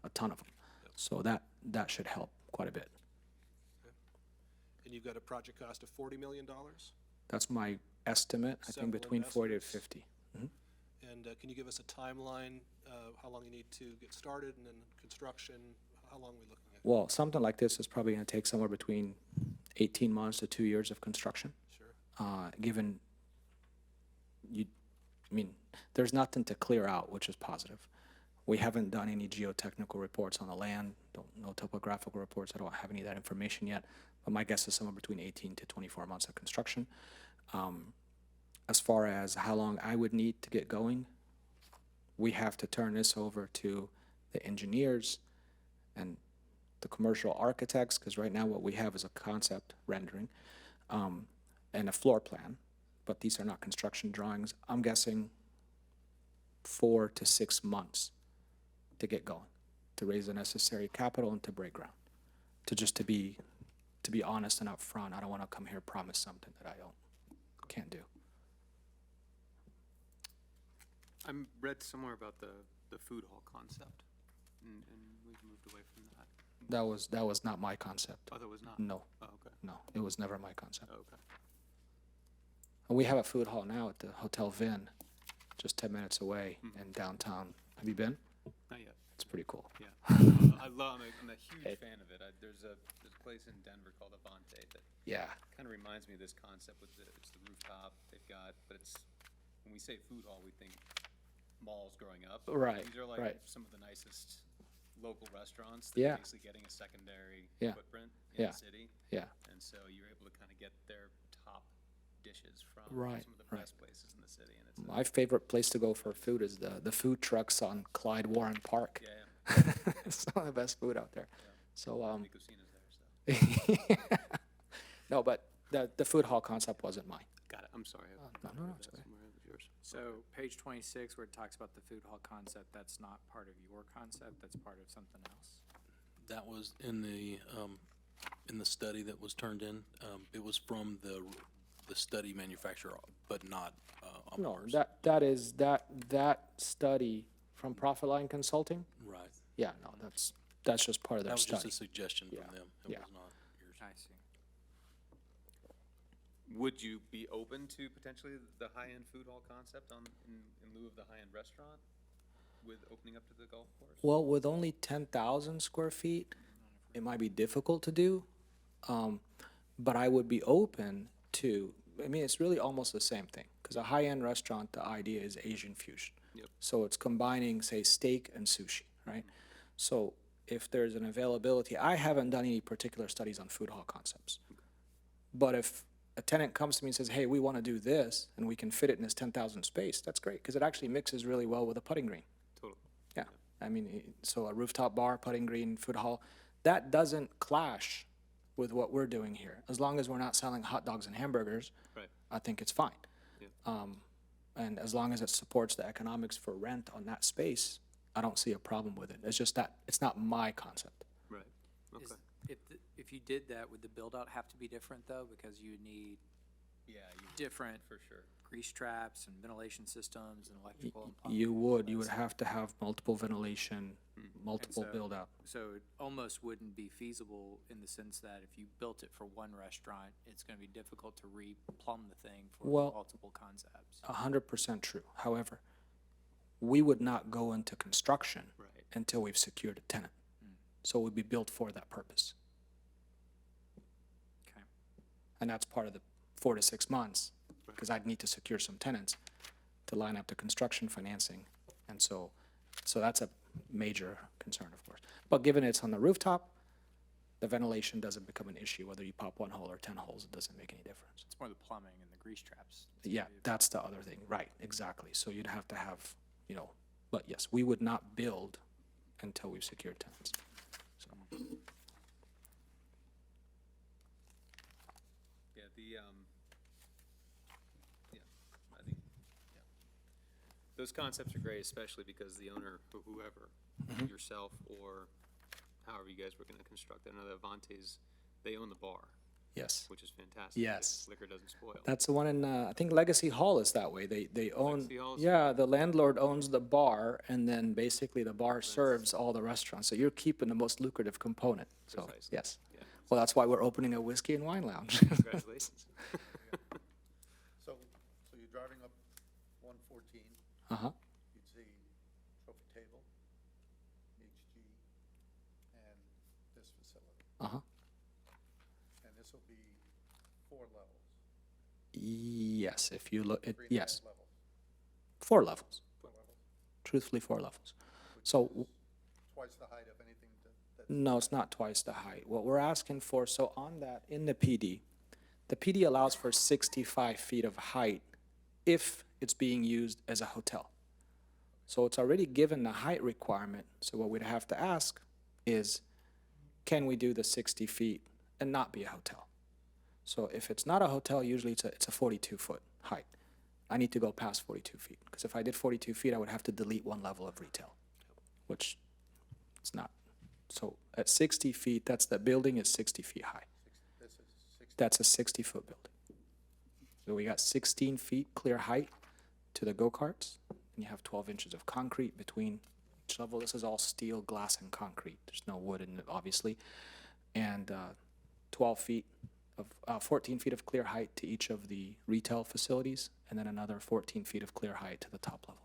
a ton of them. So that should help quite a bit. And you've got a project cost of $40 million? That's my estimate, I think Several between 40 to investments. 50. And can you give us a timeline, how long you need to get started and then construction? How long are we looking at? Well, something like this is probably going to take somewhere between 18 months to 2 years of construction. Sure. Given there's nothing to clear out, which is positive. We haven't done any geotechnical reports on the land, no topographical reports. I don't have any of that information yet, but my guess is somewhere between 18 to 24 months of construction. As far as how long I would need to get going, we have to turn this over to the engineers and the commercial architects, because right now what we have is a concept rendering and a floor plan, but these are not construction drawings. I'm guessing 4 to 6 months to get going, to raise the necessary capital and to break ground. To be honest and upfront, I don't want to come here and promise something that I can't do. I read somewhere about the food hall concept, and we've moved away from that. That was not my concept. Oh, that was not? No, Oh, okay. no, it was never my concept. Oh, okay. And we have a food hall now at the Hotel Vin, just 10 minutes away in downtown. Have you been? Not yet. It's pretty cool. Yeah. I'm a huge Hey. fan of it. There's a place in Denver called Avante that Yeah, kind of reminds me of this concept with it's the rooftop they've got, but it's, when we say food hall, we think malls growing up. Right, These are like right. some of the nicest local restaurants that Yeah. are basically getting a secondary Yeah. footprint in Yeah. the city. yeah. And so you're able to kind of get their top dishes from Right, some of the right. best places in the city. And it's My favorite place to go for food is the food trucks on Clyde Warren Park. yeah, It's some of the best food out there. So, the casinos there, so. no, but the food hall concept wasn't mine. Got it. I'm sorry. no, it's okay. Somewhere it was yours. So page 26, where it talks about the food hall concept, that's not part of your concept, that's part of something else? That was in the study that was turned in. It was from the study manufacturer, but not on No, ours. that study from Profit Line Consulting. Right. Yeah, no, that's just part of That their was just study. a suggestion Yeah, from them. It yeah. was not yours. I see. Would you be open to potentially the high-end food hall concept in lieu of the high-end restaurant with opening up to the golf course? Well, with only 10,000 square feet, it might be difficult to do, but I would be open to. I mean, it's really almost the same thing, because a high-end restaurant, the idea is Asian fusion. Yep. So it's combining, say, steak and sushi, right? So if there's an availability, I haven't done any particular studies on food hall concepts. But if a tenant comes to me and says, hey, we want to do this, and we can fit it in this 10,000 space, that's great, because it actually mixes really well with a putting green. Totally. Yeah, I mean, so a rooftop bar, putting green, food hall, that doesn't clash with what we're doing here. As long as we're not selling hot dogs and hamburgers, Right. I think it's fine. Yeah. And as long as it supports the economics for rent on that space, I don't see a problem with it. It's just that it's not my concept. Right. Okay. If you did that, would the build-out have to be different, though? Because you need Yeah, different for sure. grease traps and ventilation systems and electrical and plumbing. You would have to have multiple ventilation, multiple so- build-out. So it almost wouldn't be feasible in the sense that if you built it for one restaurant, it's gonna be difficult to re-plumb the thing for Well- multiple concepts. 100% true. However, we would not go into construction Right. until we've secured a tenant. So it would be built for that purpose. Okay. And that's part of the 4 to 6 months, because I'd need to secure some tenants to line up the construction financing. And so that's a major concern, of course. But given it's on the rooftop, the ventilation doesn't become an issue. Whether you pop 1 hole or 10 holes, it doesn't make any difference. It's more the plumbing and the grease traps. Yeah, that's the other thing. Right, exactly. So you'd have to have, but yes, we would not build until we've secured tenants. So, Yeah, yeah, I think, yeah. Those concepts are great, especially because the owner, or whoever, yourself, or however you guys were gonna construct it, I know that Avante's, they own the bar, yes. which is fantastic. Yes. Liquor doesn't spoil. That's the one in, I think Legacy Hall is that way. They own, Legacy Hall's- yeah, the landlord owns the bar, and then basically the bar serves all the restaurants. So you're keeping the most lucrative component. So, Precisely. yes. Yeah. Well, that's why we're opening a whiskey and wine lounge. Congratulations. So you're driving up 114, Uh-huh. you'd see Trophy Table, HG, and this facility. Uh-huh. And this will be 4 levels. Yes, if you look, 3.5 yes, levels. 4 levels. 4 levels. Truthfully, 4 levels. So Twice the height of anything that's. no, it's not twice the height. What we're asking for, so on that, in the PD allows for 65 feet of height if it's being used as a hotel. So it's already given the height requirement, so what we'd have to ask is, can we do the 60 feet and not be a hotel? So if it's not a hotel, usually it's a 42-foot height. I need to go past 42 feet, because if I did 42 feet, I would have to delete one level of retail, which it's not. So at 60 feet, the building is 60 feet high. This is 60. That's a 60-foot building. So we got 16 feet clear height to the go-karts, and you have 12 inches of concrete between each level. This is all steel, glass, and concrete. There's no wood in it, obviously. And 14 feet of clear height to each of the retail facilities, and then another 14 feet of clear height to the top level.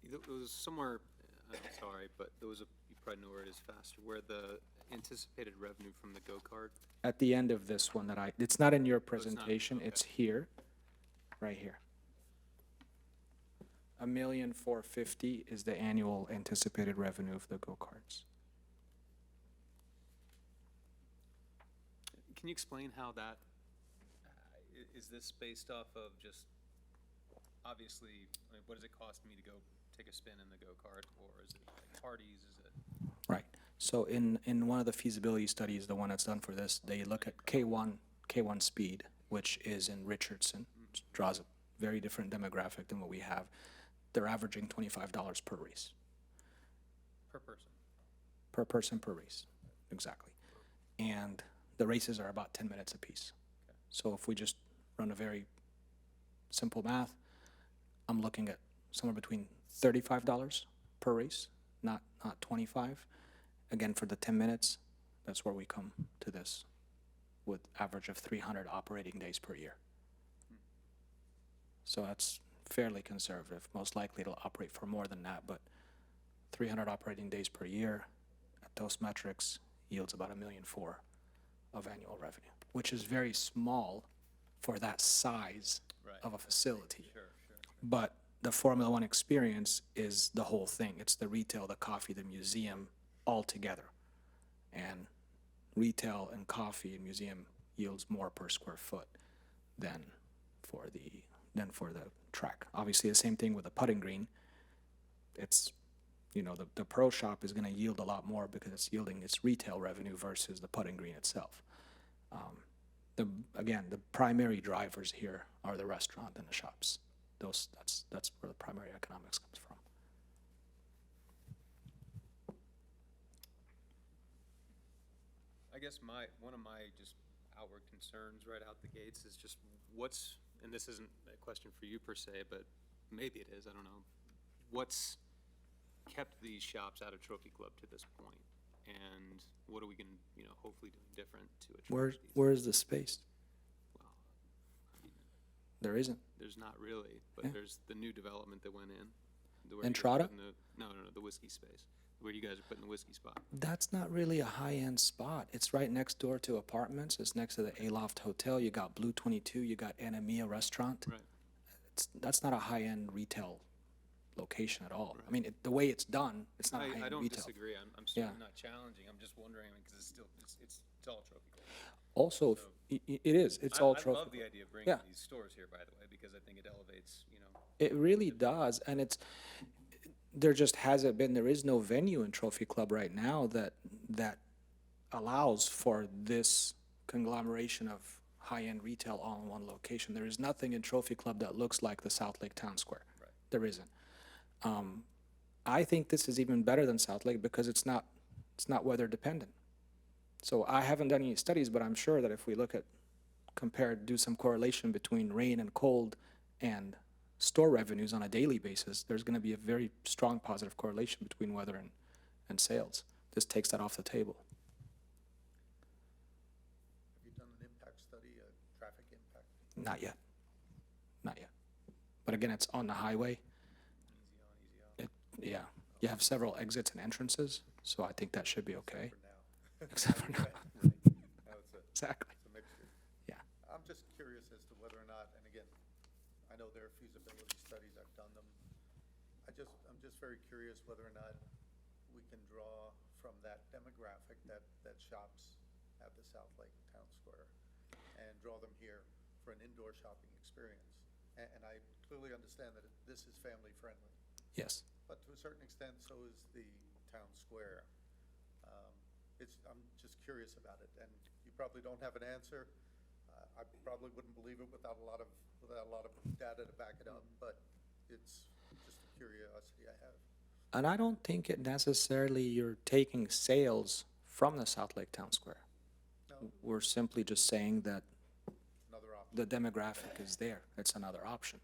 There was somewhere, I'm sorry, but there was you probably know where it is faster, where the anticipated revenue from the go-kart, At the end of this one it's not in your it's not, presentation, okay. it's here, right here. $1,450,000 is the annual anticipated revenue of the go-karts. Can you explain how that, is this based off of just, obviously, I mean, what does it cost me to go take a spin in the go-kart, or is it like parties, is it? Right. So in one of the feasibility studies, the one that's done for this, they look at K1 speed, which is in Richardson, which draws a very different demographic than what we have. They're averaging $25 per race. Per person. Per person per race, exactly. And the races are about 10 minutes apiece. Okay. So if we just run a very simple math, I'm looking at somewhere between $35 per race, not 25. Again, for the 10 minutes, that's where we come to this, with average of 300 operating days per year. So that's fairly conservative. Most likely it'll operate for more than that, but 300 operating days per year at those metrics yields about $1.4 million of annual revenue, which is very small for that size Right. of a facility. Sure. But the Formula One experience is the whole thing. It's the retail, the coffee, the museum, all together. And retail and coffee and museum yields more per square foot than for the track. Obviously, the same thing with the putting green. It's, the pro shop is going to yield a lot more because it's yielding its retail revenue versus the putting green itself. The primary drivers here are the restaurant and the shops. That's where the primary economics comes from. I guess one of my just outward concerns right out the gates is just and this isn't a question for you per se, but maybe it is, I don't know, what's kept these shops out of Trophy Club to this point? And what are we going to, hopefully doing different to attract these? Where is the space? Well, I mean, There isn't. there's not really, but Yeah. there's the new development that went in. where In you guys are Trotta? putting No, the whiskey space, where you guys are putting the whiskey spot. That's not really a high-end spot. It's right next door to apartments. It's next to the Aloft Hotel. You got Blue 22. You got Anamia Restaurant. Right. That's not a high-end retail location at all. Right. I mean, the way it's done, it's not a high-end I don't retail. disagree. I'm certainly Yeah. not challenging. I'm just wondering, because it's all Trophy Club. Also, So- it is. It's all I trophy. love the idea of bringing Yeah. these stores here, by the way, because I think it elevates, It really does, and there just hasn't been. There is no venue in Trophy Club right now that allows for this conglomeration of high-end retail all in one location. There is nothing in Trophy Club that looks like the South Lake Town Square. Right. There isn't. I think this is even better than South Lake because it's not weather dependent. So I haven't done any studies, but I'm sure that if we do some correlation between rain and cold and store revenues on a daily basis, there's going to be a very strong positive correlation between weather and sales. This takes that off the table. Have you done an impact study, a traffic impact? Not yet. But again, it's on the highway. easy on, easy off. Yeah, you have several exits and entrances, so I think that should be okay. For now. Except for now. Now it's Exactly. a mixture. Yeah. I'm just curious as to whether or not, and again, I know their feasibility studies, I've done them. I'm just very curious whether or not we can draw from that demographic that shops at the South Lake Town Square and draw them here for an indoor shopping experience. And I clearly understand that this is family friendly, Yes. but to a certain extent, so is the town square. I'm just curious about it, and you probably don't have an answer. I probably wouldn't believe it without a lot of data to back it up, but it's just a curiosity I have. And I don't think it necessarily you're taking sales from the South Lake Town Square. No, We're simply just saying that another option. the demographic is there. It's another option.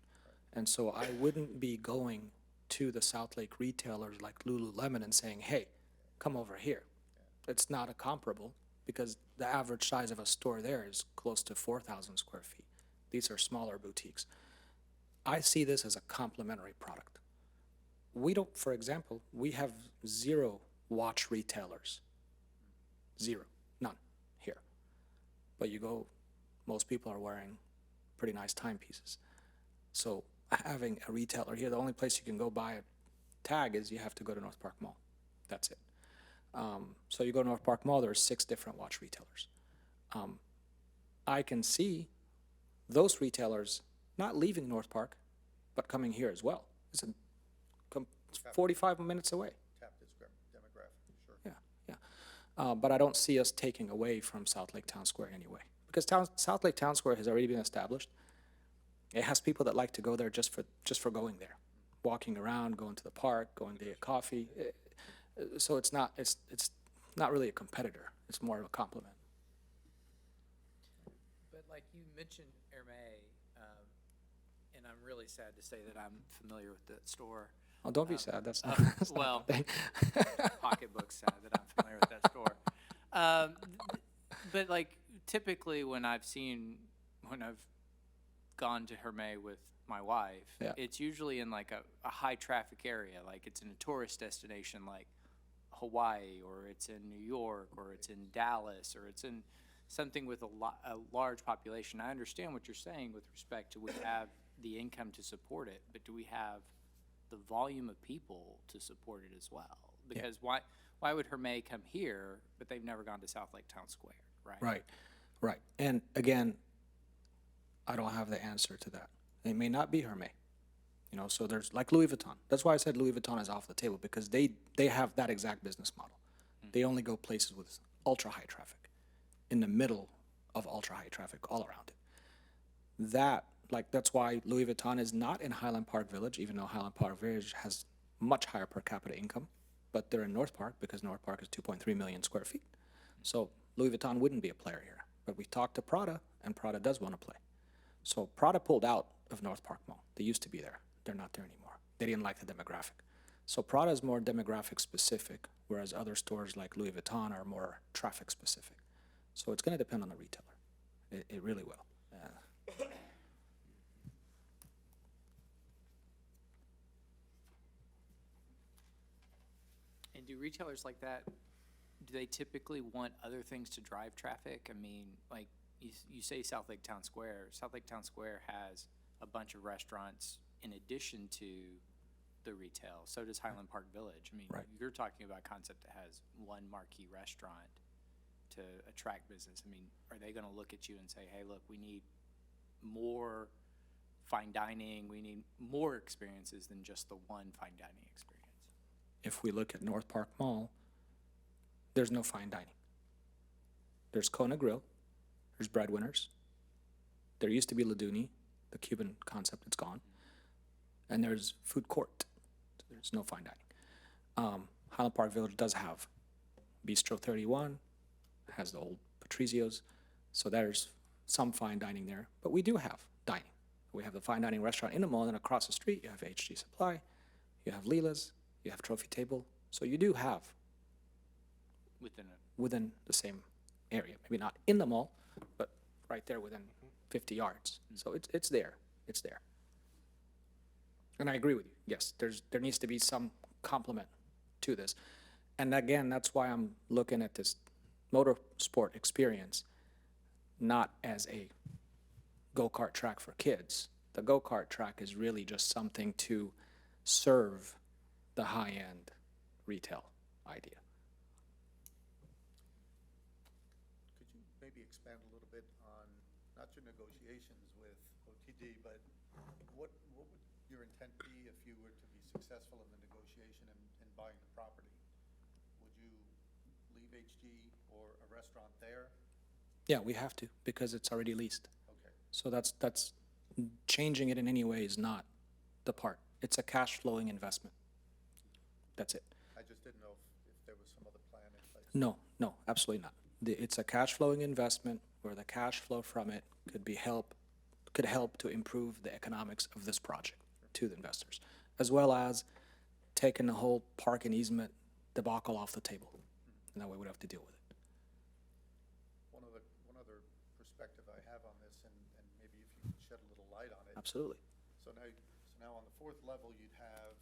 And so I wouldn't be going to the South Lake retailers like Lululemon and saying, hey, come over here. It's not a comparable because the average size of a store there is close to 4,000 square feet. These are smaller boutiques. I see this as a complementary product. We don't, for example, we have 0 watch retailers. 0, none here. But you go, most people are wearing pretty nice timepieces. So having a retailer here, the only place you can go buy a tag is you have to go to North Park Mall. That's it. So you go to North Park Mall, there's 6 different watch retailers. I can see those retailers not leaving North Park, but coming here as well. It's 45 minutes away. Tap this demographic, sure. Yeah. But I don't see us taking away from South Lake Town Square anyway, because South Lake Town Square has already been established. It has people that like to go there just for going there, walking around, going to the park, going to get coffee. So it's not really a competitor. It's more of a complement. But like you mentioned, Hermé, and I'm really sad to say that I'm familiar with that store. Oh, don't be sad. That's not. Well, pocketbook sad that I'm familiar with that store. But like typically when I've gone to Hermé with my wife, Yeah. it's usually in like a high traffic area, like it's in a tourist destination like Hawaii, or it's in New York, or it's in Dallas, or it's in something with a large population. I understand what you're saying with respect to we have the income to support it, but do we have the volume of people to support it as well? Because why would Hermé come here, but they've never gone to South Lake Town Square, right? Right. And again, I don't have the answer to that. It may not be Hermé. So there's like Louis Vuitton. That's why I said Louis Vuitton is off the table, because they have that exact business model. They only go places with ultra high traffic, in the middle of ultra high traffic all around it. That's why Louis Vuitton is not in Highland Park Village, even though Highland Park Village has much higher per capita income, but they're in North Park because North Park is 2.3 million square feet. So Louis Vuitton wouldn't be a player here. But we talked to Prada, and Prada does want to play. So Prada pulled out of North Park Mall. They used to be there. They're not there anymore. They didn't like the demographic. So Prada is more demographic specific, whereas other stores like Louis Vuitton are more traffic specific. So it's going to depend on the retailer. It really will. And do retailers like that, do they typically want other things to drive traffic? I mean, like you say South Lake Town Square. South Lake Town Square has a bunch of restaurants in addition to the retail. So does Highland Park Village. I mean, Right. You're talking about a concept that has one marquee restaurant to attract business. I mean, are they going to look at you and say, hey, look, we need more fine dining. We need more experiences than just the one fine dining experience? If we look at North Park Mall, there's no fine dining. There's Kona Grill. There's Breadwinners. There used to be Laduni, the Cuban concept. It's gone. And there's Food Court. So there's no fine dining. Highland Park Village does have Bistro 31, has the old Patrizios. So there's some fine dining there. But we do have dining. We have the fine dining restaurant in the mall, and across the street you have HG Supply, you have Leela's, you have Trophy Table. So you do have within the same area. Maybe not in the mall, but right there within 50 yards. So it's there. It's there. And I agree with you. Yes, there needs to be some complement to this. And again, that's why I'm looking at this motorsport experience not as a go-kart track for kids, The go-kart track is really just something to serve the high-end retail idea. Could you maybe expand a little bit on, not your negotiations with OTD, but what would your intent be if you were to be successful in the negotiation and buying the property? Would you leave HG or a restaurant there? Yeah, we have to, because it's already leased. Okay, So that's changing it in any way is not the part. It's a cash flowing investment. That's it. I just didn't know if there was some other plan in place. No, absolutely not. It's a cash flowing investment where the cash flow from it could help to improve the economics of this project to the investors, as well as taking the whole park and easement debacle off the table. And that way we don't have to deal with it. One other perspective I have on this, and maybe if you could shed a little light on it. Absolutely. So now on the fourth level, you'd have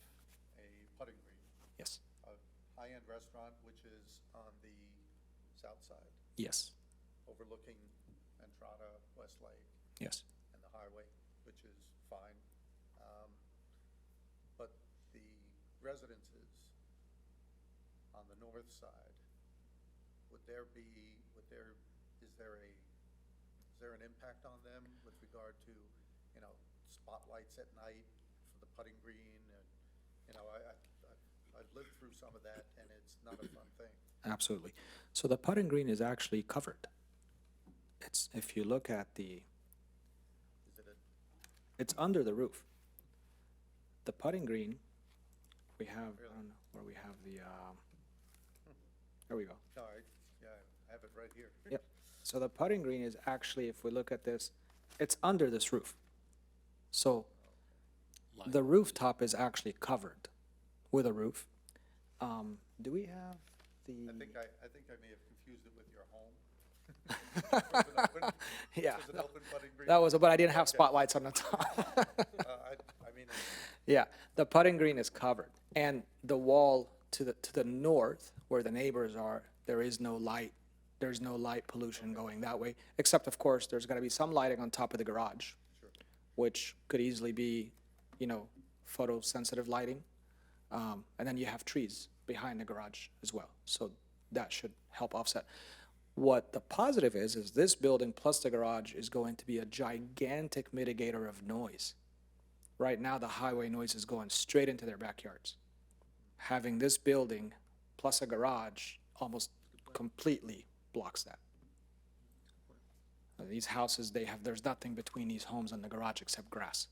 a putting green, Yes. a high-end restaurant, which is on the south side, Yes. overlooking Entrada, Westlake, Yes. and the highway, which is fine. But the residences on the north side, is there an impact on them with regard to, spotlights at night for the putting green? And, I've lived through some of that, and it's not a fun thing. Absolutely. So the putting green is actually covered. If you look at Is it it's under the roof. The putting green, we have, I Really? don't know where we have there we go. no, I have it right here. Yep. So the putting green is actually, if we look at this, it's under this roof. So the rooftop is actually covered with a roof. Do we have the? I think I may have confused it with your home. Was it open? Yeah, Was it open putting green? that was, but I didn't have Okay. spotlights on the top. I mean, Yeah, the putting green is covered, and the wall to the north, where the neighbors are, there is no light. There's no light pollution going that way, except of course there's going to be some lighting on top of the garage, sure. which could easily be, photosensitive lighting, and then you have trees behind the garage as well, so that should help offset. What the positive is this building plus the garage is going to be a gigantic mitigator of noise. Right now, the highway noise is going straight into their backyards. Having this building plus a garage almost completely blocks that. These houses, there's nothing between these homes and the garage except grass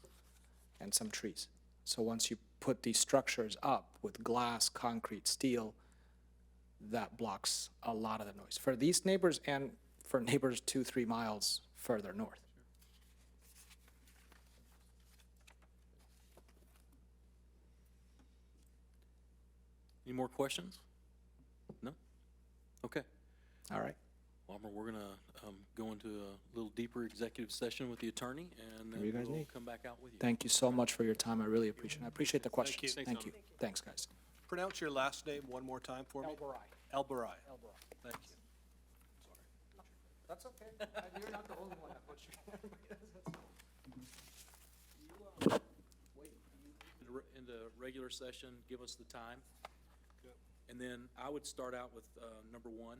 and some trees. So once you put these structures up with glass, concrete, steel, that blocks a lot of the noise for these neighbors and for neighbors 2-3 miles further north. Any more questions? No? Okay. All right. Wilmer, we're gonna go into a little deeper executive session with the attorney, and Whatever you then guys we'll need. come back out with you. Thank you so much for your time. I really appreciate it. I appreciate the questions. you. Thank you. Thanks, guys. Pronounce your last name one more time for me. Elbarai. Thank you. That's okay. You're not the only one that butchered. In the regular session, give us the time. Good. And then I would start out with number 1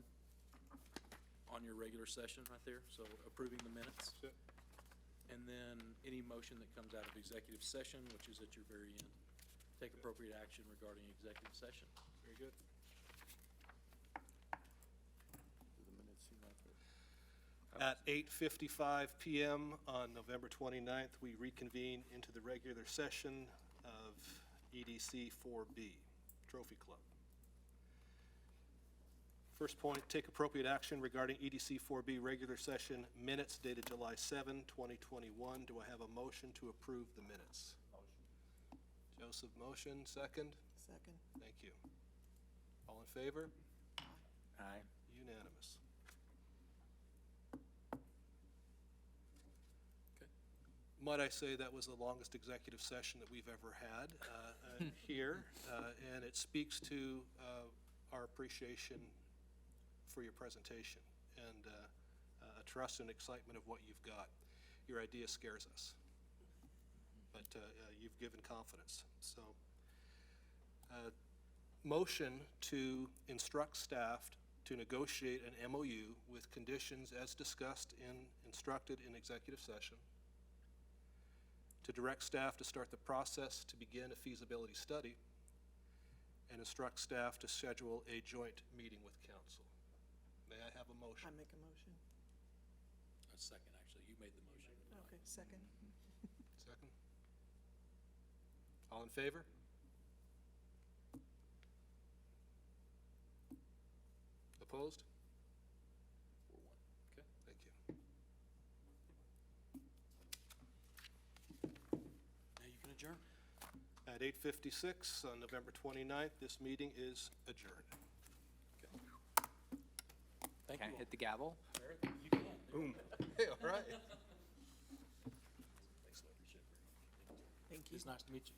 on your regular session right there, so approving the minutes. That's it. And then any motion that comes out of executive session, which is at your very end. Take appropriate action regarding executive session. Very good. At 8:55 PM on November 29th, we reconvene into the regular session of EDC 4B, Trophy Club. First point, take appropriate action regarding EDC 4B regular session minutes dated July 7, 2021. Do I have a motion to approve the minutes? Motion. Joseph, motion. Second? Second. Thank you. All in favor? Aye. Unanimous. Might I say that was the longest executive session that we've ever had here, and it speaks to our appreciation for your presentation and a trust and excitement of what you've got. Your idea scares us. you've given confidence. So, motion to instruct staff to negotiate an MOU with conditions as discussed instructed in executive session, to direct staff to start the process to begin a feasibility study, and instruct staff to schedule a joint meeting with council. May I have a motion? I make a motion. A second, actually. You made the motion. Okay, second. Second? All in favor? Opposed? 4-1. Okay, thank you. Now you can adjourn. At 8:56 on November 29th, this meeting is adjourned. Thank Can you I hit the gavel? all. You can. Boom. Hey, all right. Thank you. It's nice to meet you.